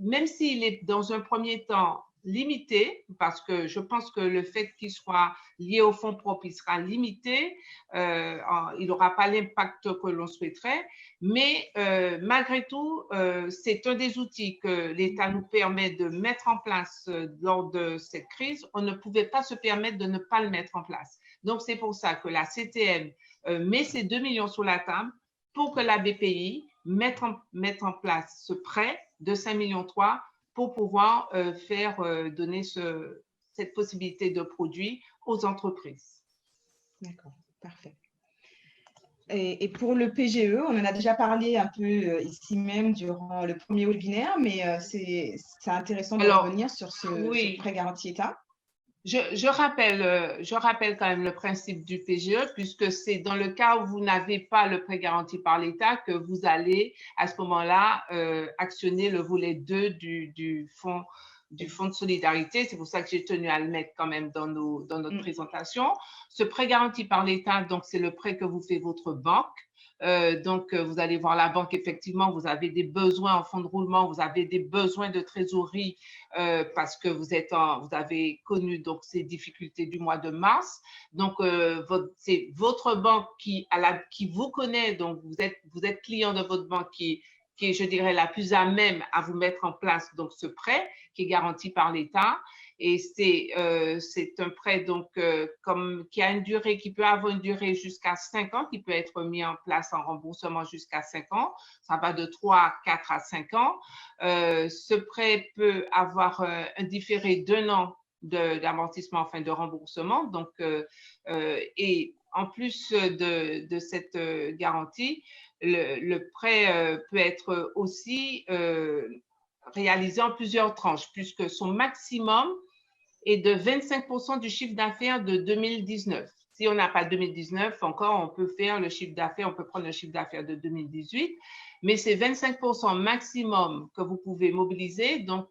même s'il est dans un premier temps limité, parce que je pense que le fait qu'il soit lié au fonds propre, il sera limité, il n'aura pas l'impact que l'on souhaiterait, mais malgré tout, c'est un des outils que l'État nous permet de mettre en place lors de cette crise. On ne pouvait pas se permettre de ne pas le mettre en place. Donc, c'est pour ça que la CTM met ces 2 millions sur la table pour que la BPI mette en place ce prêt de 5,3 millions pour pouvoir donner cette possibilité de produit aux entreprises. D'accord, parfait. Et pour le PGE, on en a déjà parlé un peu ici même durant le premier webinaire, mais c'est intéressant de revenir sur ce prêt garanti État. Je rappelle quand même le principe du PGE, puisque c'est dans le cas où vous n'avez pas le prêt garanti par l'État que vous allez à ce moment-là actionner le volet 2 du fonds de solidarité. C'est pour ça que j'ai tenu à le mettre quand même dans notre présentation. Ce prêt garanti par l'État, donc c'est le prêt que vous fait votre banque. Donc, vous allez voir la banque, effectivement, vous avez des besoins en fonds de roulement, vous avez des besoins de trésorerie parce que vous avez connu donc ces difficultés du mois de mars. Donc, c'est votre banque qui vous connaît, donc vous êtes client de votre banque qui est, je dirais, la plus à même à vous mettre en place donc ce prêt qui est garanti par l'État. Et c'est un prêt donc qui a une durée, qui peut avoir une durée jusqu'à 5 ans, qui peut être mis en place en remboursement jusqu'à 5 ans. Ça va de 3, 4 à 5 ans. Ce prêt peut avoir un différé d'1 an d'amortissement, enfin de remboursement. Donc, et en plus de cette garantie, le prêt peut être aussi réalisé en plusieurs tranches, puisque son maximum est de 25% du chiffre d'affaires de 2019. Si on n'a pas 2019 encore, on peut faire le chiffre d'affaires, on peut prendre le chiffre d'affaires de 2018, mais c'est 25% maximum que vous pouvez mobiliser, donc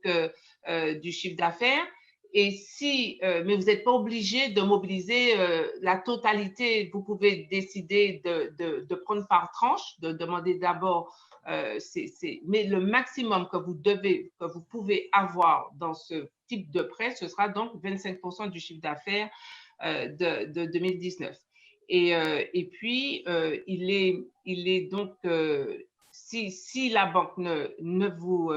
du chiffre d'affaires. Et mais vous n'êtes pas obligé de mobiliser la totalité. Vous pouvez décider de prendre par tranche, de demander d'abord. Mais le maximum que vous pouvez avoir dans ce type de prêt, ce sera donc 25% du chiffre d'affaires de 2019. Et puis, il est donc, si la banque ne vous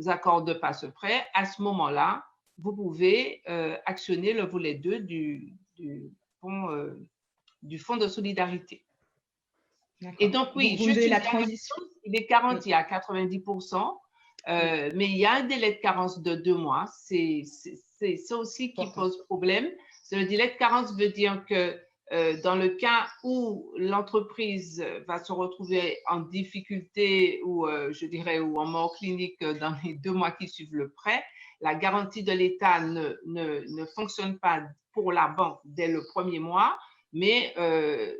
accorde pas ce prêt, à ce moment-là, vous pouvez actionner le volet 2 du fonds de solidarité. Et donc, oui, vous la transition. Il est garanti à 90%, mais il y a un délai de carence de 2 mois. C'est ça aussi qui pose problème. Le délai de carence veut dire que dans le cas où l'entreprise va se retrouver en difficulté ou, je dirais, ou en mort clinique dans les 2 mois qui suivent le prêt, la garantie de l'État ne fonctionne pas pour la banque dès le premier mois, mais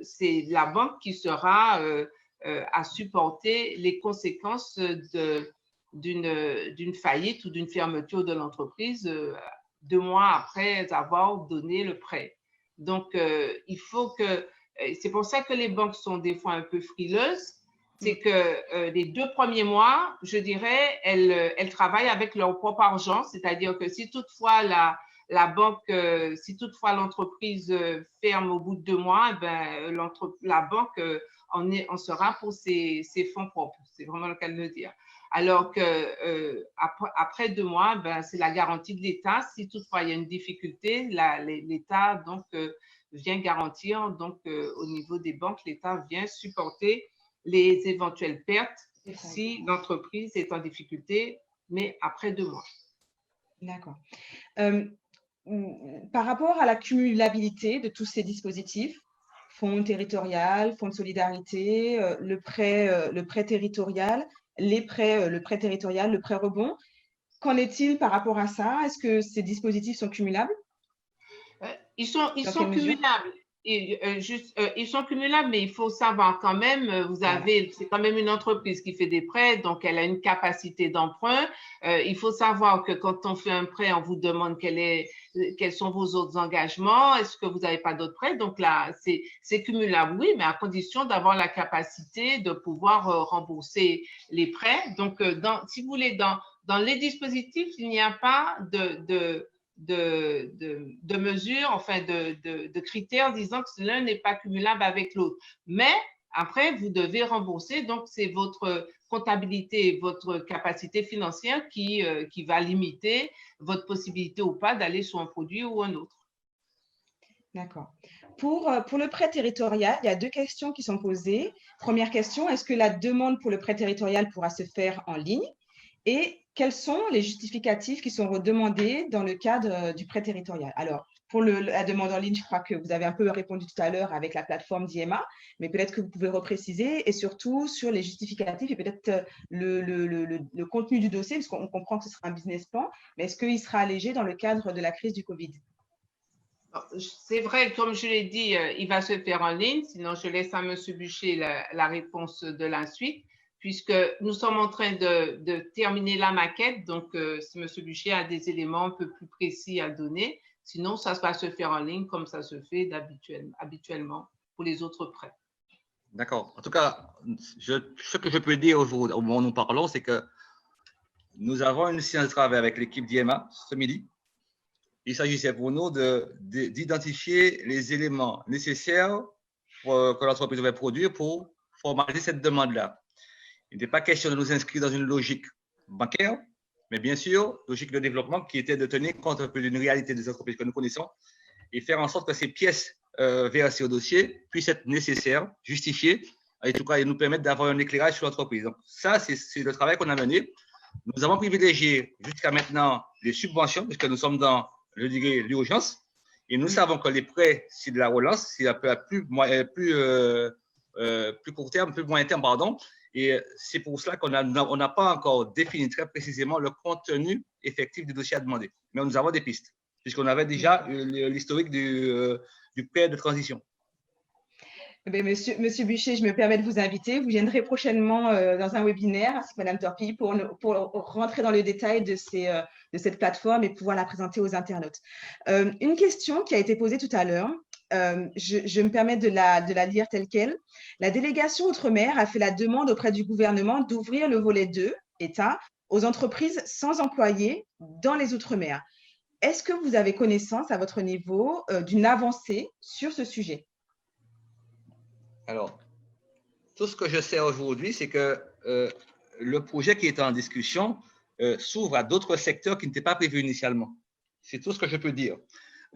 c'est la banque qui sera à supporter les conséquences d'une faillite ou d'une fermeture de l'entreprise 2 mois après avoir donné le prêt. Donc, il faut que… C'est pour ça que les banques sont des fois un peu frileuses. C'est que les 2 premiers mois, je dirais, elles travaillent avec leur propre argent. C'est-à-dire que si toutefois la banque, si toutefois l'entreprise ferme au bout de 2 mois, ben, la banque en sera pour ses fonds propres. C'est vraiment le cas de le dire. Alors que après 2 mois, ben, c'est la garantie de l'État. Si toutefois il y a une difficulté, l'État donc vient garantir. Donc au niveau des banques, l'État vient supporter les éventuelles pertes si l'entreprise est en difficulté, mais après 2 mois. D'accord. Par rapport à la cumulabilité de tous ces dispositifs, fonds territorial, fonds de solidarité, le prêt territorial, le prêt territorial, le prêt rebond, qu'en est-il par rapport à ça? Est-ce que ces dispositifs sont cumulables? Ils sont cumulables. Ils sont cumulables, mais il faut savoir quand même, c'est quand même une entreprise qui fait des prêts, donc elle a une capacité d'emprunt. Il faut savoir que quand on fait un prêt, on vous demande quels sont vos autres engagements, est-ce que vous n'avez pas d'autres prêts? Donc là, c'est cumulable, oui, mais à condition d'avoir la capacité de pouvoir rembourser les prêts. Donc, si vous voulez, dans les dispositifs, il n'y a pas de mesures, enfin de critères disant que l'un n'est pas cumulable avec l'autre. Mais après, vous devez rembourser, donc c'est votre comptabilité, votre capacité financière qui va limiter votre possibilité ou pas d'aller sur un produit ou un autre. D'accord. Pour le prêt territorial, il y a 2 questions qui sont posées. Première question, est-ce que la demande pour le prêt territorial pourra se faire en ligne? Et quels sont les justificatifs qui sont redemandés dans le cadre du prêt territorial? Alors, pour la demande en ligne, je crois que vous avez un peu répondu tout à l'heure avec la plateforme d'IEMA, mais peut-être que vous pouvez repréciser, et surtout sur les justificatifs et peut-être le contenu du dossier, parce qu'on comprend que ce sera un business plan, mais est-ce qu'il sera allégé dans le cadre de la crise du Covid? C'est vrai, comme je l'ai dit, il va se faire en ligne, sinon je laisse à M. Buchet la réponse de la suite, puisque nous sommes en train de terminer la maquette, donc si M. Buchet a des éléments un peu plus précis à donner, sinon ça va se faire en ligne comme ça se fait habituellement pour les autres prêts. D'accord. En tout cas, ce que je peux dire au moment où nous parlons, c'est que nous avons une séance de travail avec l'équipe d'IEMA ce midi. Il s'agissait pour nous d'identifier les éléments nécessaires que l'entreprise devait produire pour formaliser cette demande-là. Il n'était pas question de nous inscrire dans une logique bancaire, mais bien sûr, logique de développement qui était de tenir compte un peu d'une réalité des entreprises que nous connaissons et faire en sorte que ces pièces versées au dossier puissent être nécessaires, justifiées, et en tout cas, et nous permettre d'avoir un éclairage sur l'entreprise. Donc, ça, c'est le travail qu'on a mené. Nous avons privilégié jusqu'à maintenant les subventions, puisque nous sommes dans, je dirais, l'urgence. Et nous savons que les prêts, c'est de la relance, c'est un peu à plus court terme, plus moyen terme, pardon. Et c'est pour cela qu'on n'a pas encore défini très précisément le contenu effectif du dossier à demander. Mais nous avons des pistes, puisqu'on avait déjà l'historique du prêt de transition. Monsieur Buchet, je me permets de vous inviter. Vous viendrez prochainement dans un webinaire, Madame Torpille, pour rentrer dans le détail de cette plateforme et pouvoir la présenter aux internautes. Une question qui a été posée tout à l'heure, je me permets de la lire telle qu'elle. La délégation Outre-mer a fait la demande auprès du gouvernement d'ouvrir le volet 2, État, aux entreprises sans employés dans les Outre-mer. Est-ce que vous avez connaissance à votre niveau d'une avancée sur ce sujet? Alors, tout ce que je sais aujourd'hui, c'est que le projet qui est en discussion s'ouvre à d'autres secteurs qui n'étaient pas prévus initialement. C'est tout ce que je peux dire.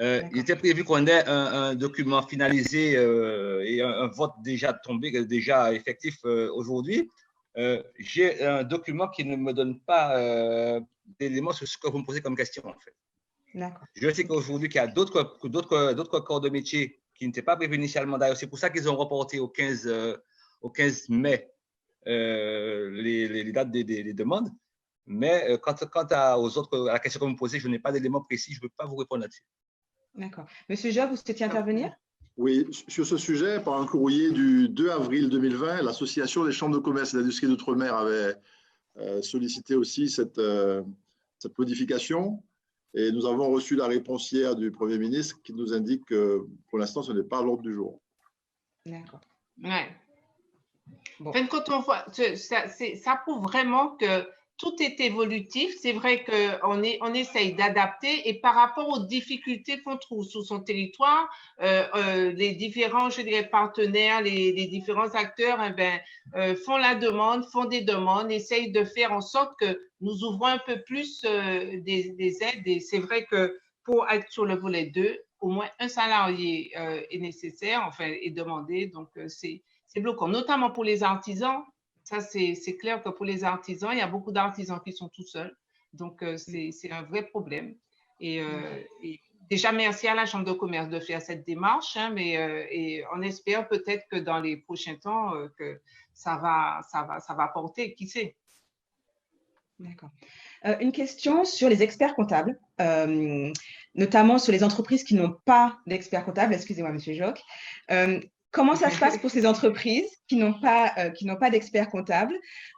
Il était prévu qu'on ait un document finalisé et un vote déjà tombé, déjà effectif aujourd'hui. J'ai un document qui ne me donne pas d'éléments sur ce que vous me posez comme question, en fait. Je sais qu'aujourd'hui, qu'il y a d'autres corps de métier qui n'étaient pas prévus initialement. D'ailleurs, c'est pour ça qu'ils ont reporté au 15 mai les dates des demandes. Mais quant à la question que vous me posez, je n'ai pas d'éléments précis, je ne peux pas vous répondre là-dessus. D'accord. Monsieur Job, vous souhaitiez intervenir? Oui, sur ce sujet, par un courrier du 2 avril 2020, l'Association des chambres de commerce et d'industrie d'outre-mer avait sollicité aussi cette modification. Et nous avons reçu la réponse hier du Premier ministre qui nous indique que pour l'instant, ce n'est pas à l'ordre du jour. D'accord. Ouais. Bon. Enfin, quand on voit, ça prouve vraiment que tout est évolutif. C'est vrai qu'on essaye d'adapter et par rapport aux difficultés qu'on trouve sur son territoire, les différents, je dirais, partenaires, les différents acteurs font la demande, font des demandes, essayent de faire en sorte que nous ouvrons un peu plus des aides. Et c'est vrai que pour être sur le volet 2, au moins un salarié est nécessaire, enfin, est demandé. Donc, c'est bloquant, notamment pour les artisans. Ça, c'est clair que pour les artisans, il y a beaucoup d'artisans qui sont tout seuls. Donc, c'est un vrai problème. Et déjà, merci à la Chambre de commerce de faire cette démarche, hein, et on espère peut-être que dans les prochains temps, que ça va porter, qui sait. D'accord. Une question sur les experts comptables, notamment sur les entreprises qui n'ont pas d'experts comptables. Excusez-moi, Monsieur Joc. Comment ça se passe pour ces entreprises qui n'ont pas d'experts comptables,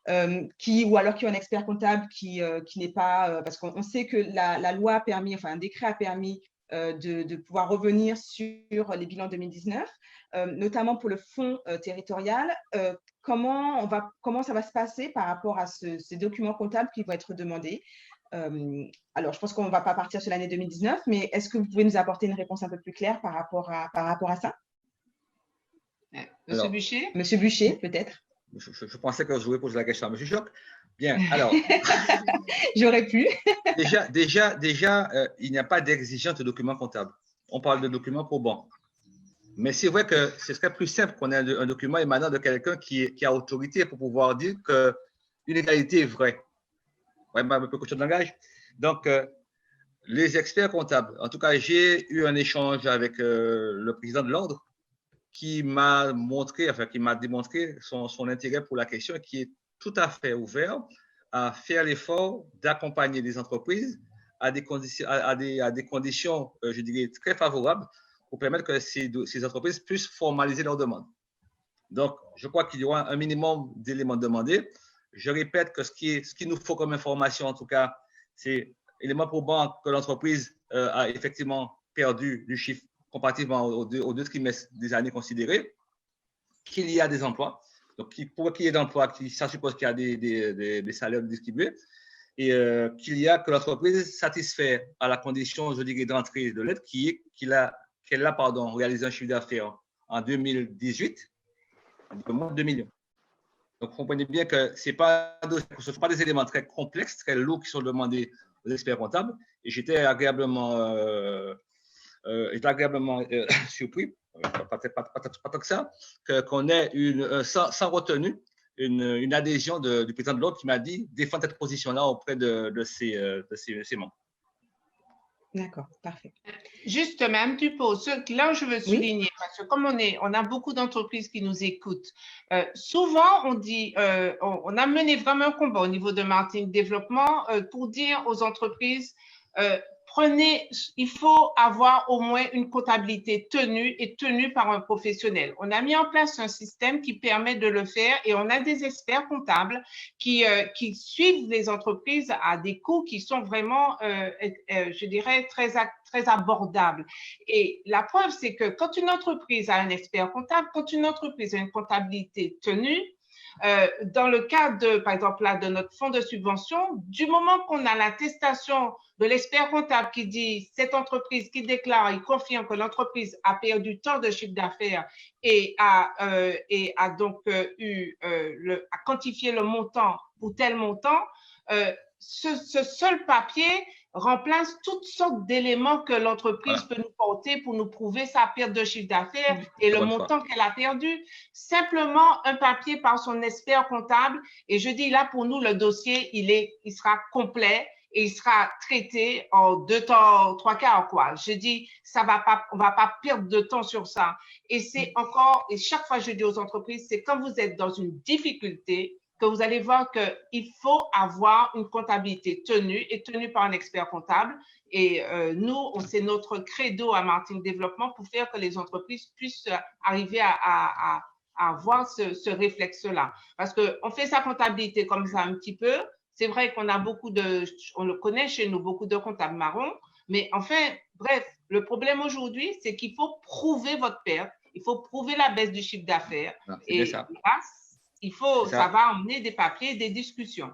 ou alors qui ont un expert comptable qui n'est pas… parce qu'on sait que la loi a permis, enfin un décret a permis de pouvoir revenir sur les bilans 2019, notamment pour le fonds territorial. Comment ça va se passer par rapport à ces documents comptables qui vont être demandés? Alors, je pense qu'on ne va pas partir sur l'année 2019, mais est-ce que vous pouvez nous apporter une réponse un peu plus claire par rapport à ça? Monsieur Bûcher? Monsieur Bûcher, peut-être. Je pensais que je voulais poser la question à Monsieur Joc. Bien, alors. J'aurais pu. déjà, il n'y a pas d'exigence de documents comptables. On parle de documents probants. Mais c'est vrai que ce serait plus simple qu'on ait un document émanant de quelqu'un qui a autorité pour pouvoir dire qu'une égalité est vraie. Ouais, un peu question de langage. Donc, les experts comptables, en tout cas, j'ai eu un échange avec le président de l'ordre qui m'a démontré son intérêt pour la question et qui est tout à fait ouvert à faire l'effort d'accompagner les entreprises à des conditions, je dirais, très favorables pour permettre que ces entreprises puissent formaliser leurs demandes. Donc, je crois qu'il y aura un minimum d'éléments demandés. Je répète que ce qu'il nous faut comme information, en tout cas, c'est élément probant que l'entreprise a effectivement perdu du chiffre comparativement aux deux trimestres des années considérées, qu'il y a des emplois. Donc, pour qu'il y ait d'emplois, ça suppose qu'il y a des salaires distribués et que l'entreprise satisfait à la condition, je dirais, d'entrée de l'aide qu'elle a réalisé un chiffre d'affaires en 2018 de moins de 2 millions. Donc, vous comprenez bien que ce ne sont pas des éléments très complexes, très lourds qui sont demandés aux experts comptables. Et j'étais agréablement surpris, pas tant que ça, qu'on ait sans retenue une adhésion du président de l'ordre qui m'a dit défendre cette position-là auprès de ses membres. D'accord, parfait. Juste, Mme Dupont, là où je veux souligner, parce que comme on a beaucoup d'entreprises qui nous écoutent, souvent on dit, on a mené vraiment un combat au niveau de marketing développement pour dire aux entreprises, il faut avoir au moins une comptabilité tenue par un professionnel. On a mis en place un système qui permet de le faire et on a des experts comptables qui suivent les entreprises à des coûts qui sont vraiment, je dirais, très abordables. Et la preuve, c'est que quand une entreprise a un expert comptable, quand une entreprise a une comptabilité tenue, Dans le cas de, par exemple, là, de notre fonds de subvention, du moment qu'on a l'attestation de l'expert comptable qui dit cette entreprise qui déclare, il confirme que l'entreprise a perdu tant de chiffre d'affaires et a donc a quantifié le montant pour tel montant, ce seul papier remplace toutes sortes d'éléments que l'entreprise peut nous porter pour nous prouver sa perte de chiffre d'affaires et le montant qu'elle a perdu. Simplement un papier par son expert comptable. Et je dis là, pour nous, le dossier, il sera complet et il sera traité en 2 temps, 3 quarts, quoi. Je dis, on va pas perdre de temps sur ça. Et c'est encore, et chaque fois je dis aux entreprises, c'est quand vous êtes dans une difficulté, que vous allez voir qu'il faut avoir une comptabilité tenue par un expert comptable. Et nous, c'est notre credo à Martinique Développement pour faire que les entreprises puissent arriver à avoir ce réflexe-là. Parce qu'on fait sa comptabilité comme ça un petit peu. C'est vrai qu'on a on le connaît chez nous, beaucoup de comptables marrons. Mais enfin, bref, le problème aujourd'hui, c'est qu'il faut prouver votre perte. Il faut prouver la baisse du chiffre d'affaires. Et ça va emmener des papiers, des discussions.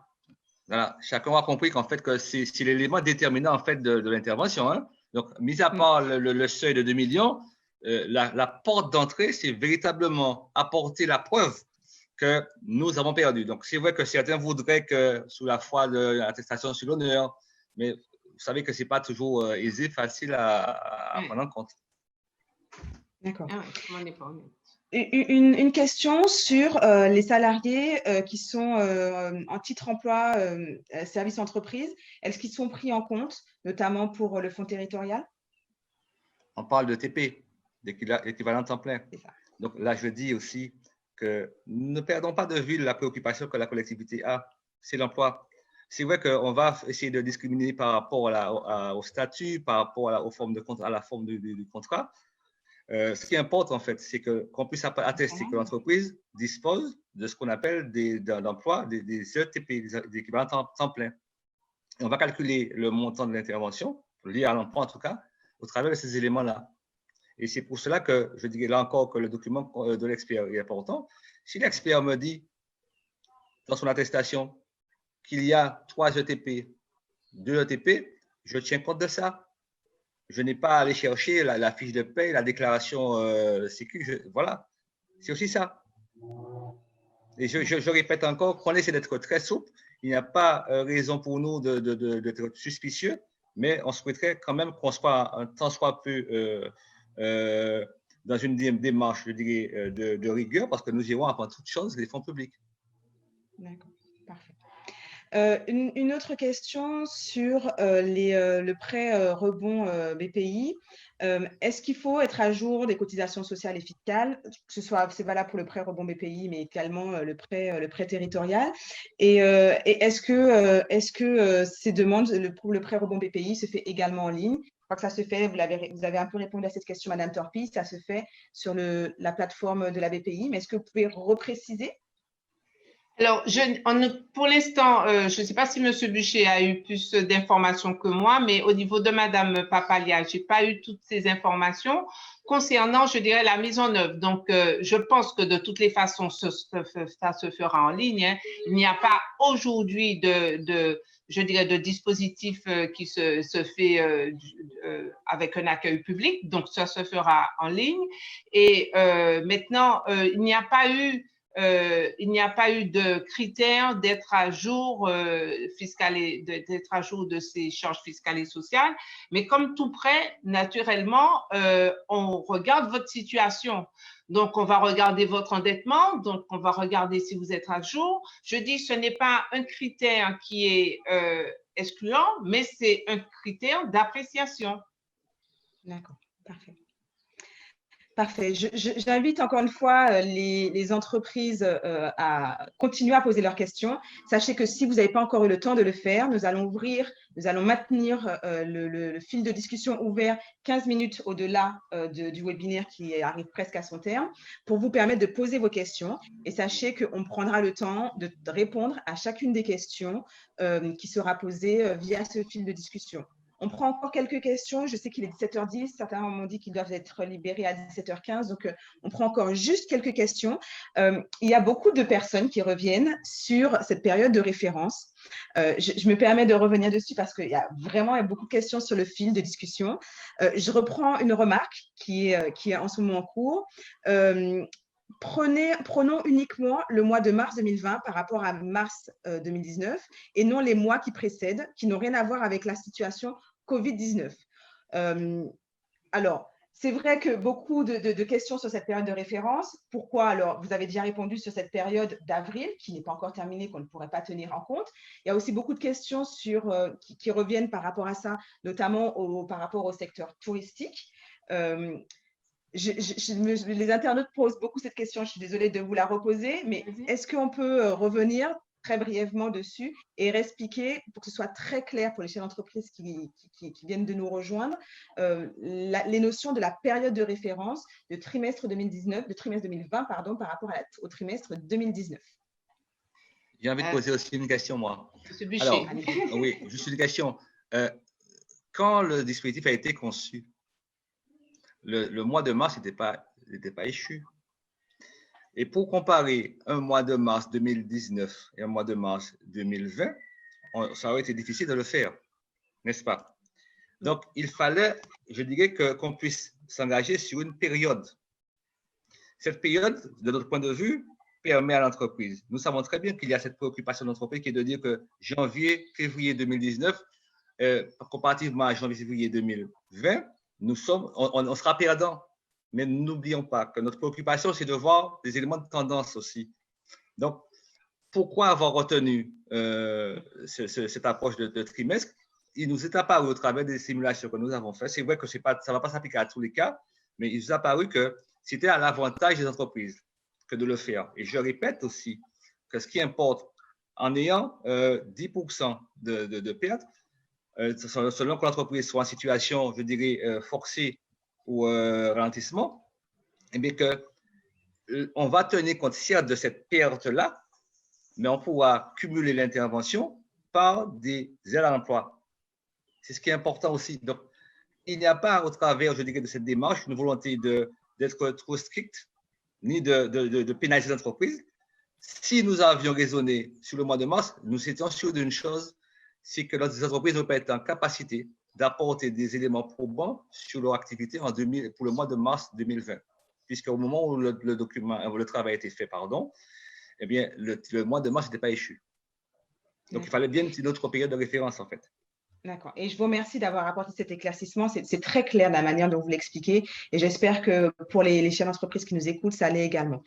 Voilà, chacun a compris qu'en fait, que c'est l'élément déterminant en fait de l'intervention. Hein. Donc, mis à part le seuil de 2 millions, la porte d'entrée, c'est véritablement apporter la preuve que nous avons perdu. Donc, c'est vrai que certains voudraient que sous la foi de l'attestation sur l'honneur, mais vous savez que ce n'est pas toujours aisé, facile à prendre en compte. D'accord. Une question sur les salariés qui sont en titre emploi service entreprise. Est-ce qu'ils sont pris en compte, notamment pour le fonds territorial? On parle de TP, d'équivalent temps plein. Donc là, je dis aussi que ne perdons pas de vue la préoccupation que la collectivité a, c'est l'emploi. C'est vrai qu'on va essayer de discriminer par rapport au statut, par rapport aux formes de contrat, à la forme du contrat. Ce qui importe, en fait, c'est qu'on puisse attester que l'entreprise dispose de ce qu'on appelle d'emplois, des ETP, des équivalents temps plein. Et on va calculer le montant de l'intervention, lié à l'emploi en tout cas, au travers de ces éléments-là. Et c'est pour cela que je dirais là encore que le document de l'expert est important. Si l'expert me dit dans son attestation qu'il y a 3 ETP, 2 ETP, je tiens compte de ça. Je n'ai pas à aller chercher la fiche de paie, la déclaration sécu. Voilà, c'est aussi ça. Et je répète encore qu'on essaie d'être très souple. Il n'y a pas raison pour nous d'être suspicieux, mais on souhaiterait quand même qu'on soit un tant soit peu dans une démarche, je dirais, de rigueur, parce que nous gérons avant toute chose les fonds publics. D'accord, parfait. Une autre question sur le prêt rebond BPI. Est-ce qu'il faut être à jour des cotisations sociales et fiscales, que ce soit, c'est valable pour le prêt rebond BPI, mais également le prêt territorial? Et est-ce que ces demandes, pour le prêt rebond BPI, se fait également en ligne? Je crois que ça se fait, vous avez un peu répondu à cette question, Madame Torpille, ça se fait sur la plateforme de la BPI, mais est-ce que vous pouvez repréciser? Alors, pour l'instant, je ne sais pas si M. Bûcher a eu plus d'informations que moi, mais au niveau de Mme Papalia, je n'ai pas eu toutes ces informations concernant, je dirais, la mise en œuvre. Donc, je pense que de toutes les façons, ça se fera en ligne. Hein. Il n'y a pas aujourd'hui je dirais, de dispositif qui se fait avec un accueil public. Donc, ça se fera en ligne. Et maintenant, il n'y a pas eu de critères d'être à jour d'être à jour de ces charges fiscales et sociales. Mais comme tout prêt, naturellement, on regarde votre situation. Donc, on va regarder votre endettement. Donc, on va regarder si vous êtes à jour. Je dis, ce n'est pas un critère qui est excluant, mais c'est un critère d'appréciation. D'accord, parfait. Parfait. J'invite encore une fois les entreprises à continuer à poser leurs questions. Sachez que si vous n'avez pas encore eu le temps de le faire, nous allons maintenir le fil de discussion ouvert 15 minutes au-delà du webinaire qui arrive presque à son terme pour vous permettre de poser vos questions. Et sachez qu'on prendra le temps de répondre à chacune des questions qui sera posée via ce fil de discussion. On prend encore quelques questions. Je sais qu'il est 17h10. Certains m'ont dit qu'ils doivent être libérés à 17h15. Donc, on prend encore juste quelques questions. Il y a beaucoup de personnes qui reviennent sur cette période de référence. Je me permets de revenir dessus parce qu'il y a vraiment beaucoup de questions sur le fil de discussion. Je reprends une remarque qui est en ce moment en cours. Prenons uniquement le mois de mars 2020 par rapport à mars 2019 et non les mois qui précèdent, qui n'ont rien à voir avec la situation COVID-19. Alors, c'est vrai que beaucoup de questions sur cette période de référence. Pourquoi? Alors, vous avez déjà répondu sur cette période d'avril, qui n'est pas encore terminée, qu'on ne pourrait pas tenir en compte. Il y a aussi beaucoup de questions qui reviennent par rapport à ça, notamment par rapport au secteur touristique. Les internautes posent beaucoup cette question, je suis désolée de vous la reposer, mais est-ce qu'on peut revenir très brièvement dessus et réexpliquer pour que ce soit très clair pour les chefs d'entreprise qui viennent de nous rejoindre, les notions de la période de référence de trimestre 2020 pardon, par rapport au trimestre 2019. J'ai envie de poser aussi une question, moi. Monsieur Buchet. Alors, oui, juste une question. Quand le dispositif a été conçu, le mois de mars n'était pas échu. Et pour comparer un mois de mars 2019 et un mois de mars 2020, ça aurait été difficile de le faire, n'est-ce pas? Donc, il fallait, je dirais, qu'on puisse s'engager sur une période. Cette période, de notre point de vue, permet à l'entreprise. Nous savons très bien qu'il y a cette préoccupation de l'entreprise qui est de dire que janvier, février 2019, comparativement à janvier, février 2020, on sera perdant. Mais n'oublions pas que notre préoccupation, c'est de voir des éléments de tendance aussi. Donc, pourquoi avoir retenu cette approche de trimestre? Il nous est apparu au travers des simulations que nous avons faites. C'est vrai que ça ne va pas s'appliquer à tous les cas, mais il nous est apparu que c'était à l'avantage des entreprises que de le faire. Et je répète aussi que ce qui importe, en ayant 10% de pertes, selon que l'entreprise soit en situation, je dirais, forcée ou ralentissement, eh bien on va tenir compte certes de cette perte-là, mais on pourra cumuler l'intervention par des aides à l'emploi. C'est ce qui est important aussi. Donc, il n'y a pas, au travers, je dirais, de cette démarche, une volonté d'être trop strict, ni de pénaliser l'entreprise. Si nous avions raisonné sur le mois de mars, nous étions sûrs d'une chose, c'est que les entreprises ne peuvent pas être en capacité d'apporter des éléments probants sur leur activité pour le mois de mars 2020. Puisqu'au moment où le travail a été fait, eh bien, le mois de mars n'était pas échu. Donc, il fallait bien une autre période de référence, en fait. D'accord. Et je vous remercie d'avoir apporté cet éclaircissement. C'est très clair de la manière dont vous l'expliquez. Et j'espère que pour les chefs d'entreprise qui nous écoutent, ça l'est également.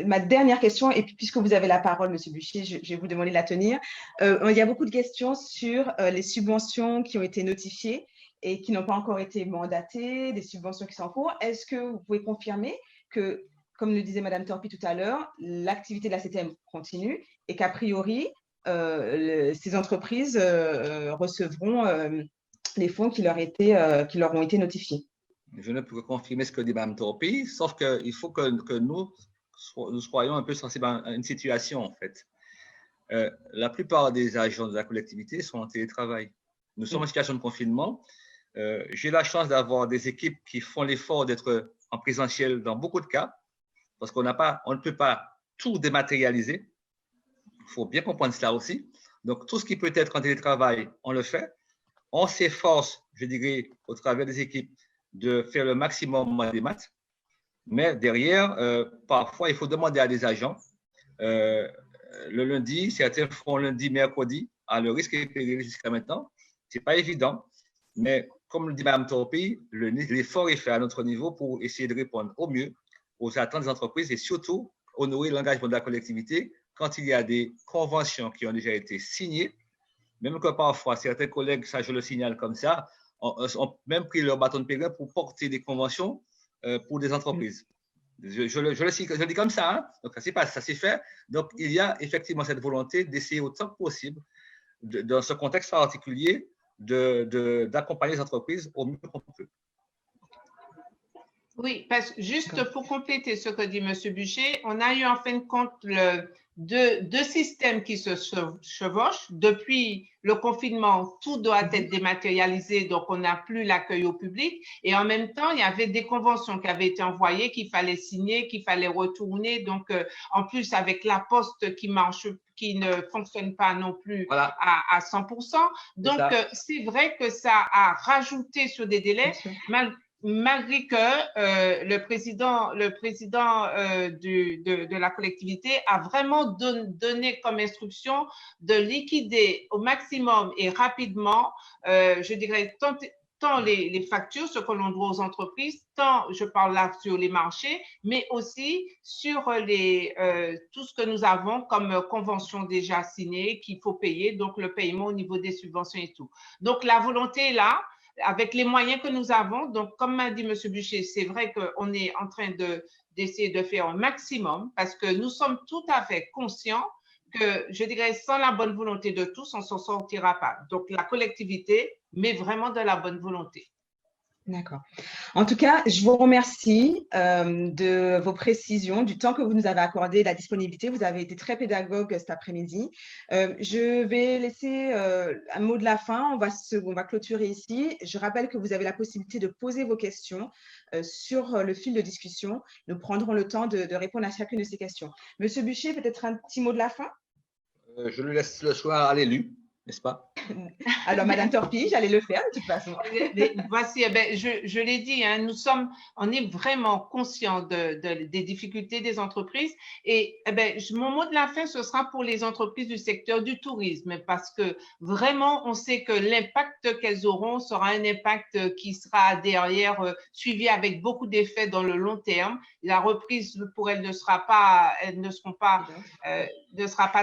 Ma dernière question, et puis puisque vous avez la parole, M. Buchet, je vais vous demander de la tenir. Il y a beaucoup de questions sur les subventions qui ont été notifiées et qui n'ont pas encore été mandatées, des subventions qui sont en cours. Est-ce que vous pouvez confirmer que, comme le disait Mme Torpi tout à l'heure, l'activité de la CTM continue et qu'a priori, ces entreprises recevront les fonds qui leur ont été notifiés? Je ne peux confirmer ce que dit Mme Torpi, sauf qu'il faut que nous soyons un peu sensibles à une situation, en fait. La plupart des agents de la collectivité sont en télétravail. Nous sommes en situation de confinement. J'ai la chance d'avoir des équipes qui font l'effort d'être en présentiel dans beaucoup de cas, parce qu'on ne peut pas tout dématérialiser. Il faut bien comprendre cela aussi. Donc, tout ce qui peut être en télétravail, on le fait. On s'efforce, je dirais, au travers des équipes, de faire le maximum des maths. Mais derrière, parfois, il faut demander à des agents. Le lundi, certains font lundi, mercredi, à le risque et péril jusqu'à maintenant. Ce n'est pas évident. Mais comme le dit Mme Torpi, l'effort est fait à notre niveau pour essayer de répondre au mieux aux attentes des entreprises et surtout honorer l'engagement de la collectivité quand il y a des conventions qui ont déjà été signées, même que parfois certains collègues, ça je le signale comme ça, ont même pris leur bâton de pèlerin pour porter des conventions pour des entreprises. Je le dis comme ça, hein? Donc ça s'est fait. Donc il y a effectivement cette volonté d'essayer autant que possible, dans ce contexte particulier, d'accompagner les entreprises au mieux qu'on peut. Oui, parce que juste pour compléter ce que dit M. Bûcher, on a eu en fin de compte deux systèmes qui se chevauchent. Depuis le confinement, tout doit être dématérialisé, donc on n'a plus l'accueil au public. Et en même temps, il y avait des conventions qui avaient été envoyées, qu'il fallait signer, qu'il fallait retourner. Donc, en plus, avec la poste qui ne fonctionne pas non plus à 100%. Donc, c'est vrai que ça a rajouté sur des délais, malgré que le président de la collectivité a vraiment donné comme instruction de liquider au maximum et rapidement, je dirais, tant les factures, ce que l'on doit aux entreprises, tant je parle là sur les marchés, mais aussi sur tout ce que nous avons comme convention déjà signée qu'il faut payer, donc le paiement au niveau des subventions et tout. Donc, la volonté est là, avec les moyens que nous avons. Donc, comme m'a dit M. Bûcher, c'est vrai qu'on est en train d'essayer de faire un maximum parce que nous sommes tout à fait conscients que, je dirais, sans la bonne volonté de tous, on ne s'en sortira pas. Donc, la collectivité, mais vraiment de la bonne volonté. D'accord. En tout cas, je vous remercie de vos précisions, du temps que vous nous avez accordé, de la disponibilité. Vous avez été très pédagogue cet après-midi. Je vais laisser un mot de la fin. On va clôturer ici. Je rappelle que vous avez la possibilité de poser vos questions sur le fil de discussion. Nous prendrons le temps de répondre à chacune de ces questions. Monsieur Bûcher, peut-être un petit mot de la fin? Je lui laisse le soir à l'élu, n'est-ce pas? Alors, Madame Torpille, j'allais le faire de toute façon. Voici, je l'ai dit, hein, on est vraiment conscients des difficultés des entreprises. Et mon mot de la fin, ce sera pour les entreprises du secteur du tourisme, parce que vraiment, on sait que l'impact qu'elles auront sera un impact qui sera derrière suivi avec beaucoup d'effets dans le long terme. La reprise pour elles ne sera pas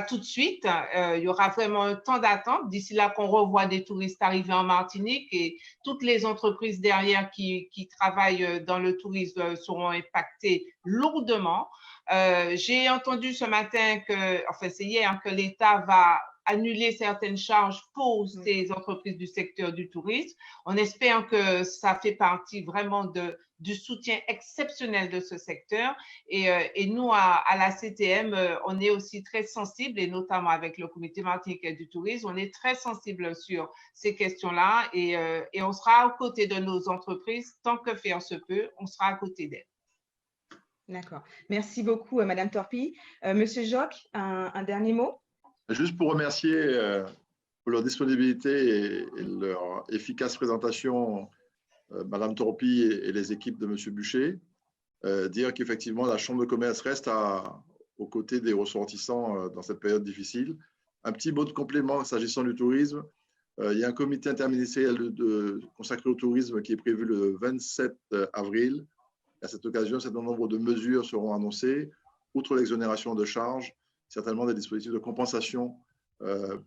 tout de suite. Il y aura vraiment un temps d'attente d'ici là qu'on revoit des touristes arriver en Martinique et toutes les entreprises derrière qui travaillent dans le tourisme seront impactées lourdement. J'ai entendu ce matin c'est hier, que l'État va annuler certaines charges pour ces entreprises du secteur du tourisme. On espère que ça fait partie vraiment du soutien exceptionnel de ce secteur. Et nous, à la CTM, on est aussi très sensible, et notamment avec le comité martiniquais du tourisme, on est très sensible sur ces questions-là et on sera aux côtés de nos entreprises. Tant que faire se peut, on sera à côté d'elles. D'accord. Merci beaucoup, Madame Torpille. Monsieur Joc, un dernier mot? Juste pour remercier pour leur disponibilité et leur efficace présentation, Madame Torpille et les équipes de Monsieur Bûcher, dire qu'effectivement la Chambre de commerce reste aux côtés des ressortissants dans cette période difficile. Un petit mot de complément s'agissant du tourisme. Il y a un comité interministériel consacré au tourisme qui est prévu le 27 avril. À cette occasion, un certain nombre de mesures seront annoncées, outre l'exonération de charges, certainement des dispositifs de compensation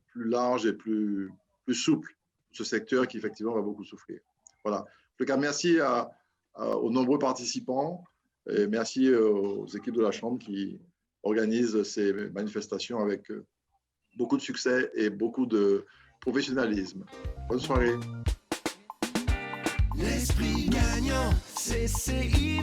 plus larges et plus souples pour ce secteur qui effectivement va beaucoup souffrir. Voilà. En tout cas, merci aux nombreux participants et merci aux équipes de la Chambre qui organisent ces manifestations avec beaucoup de succès et beaucoup de professionnalisme. Bonne soirée. L'esprit gagnant, CCI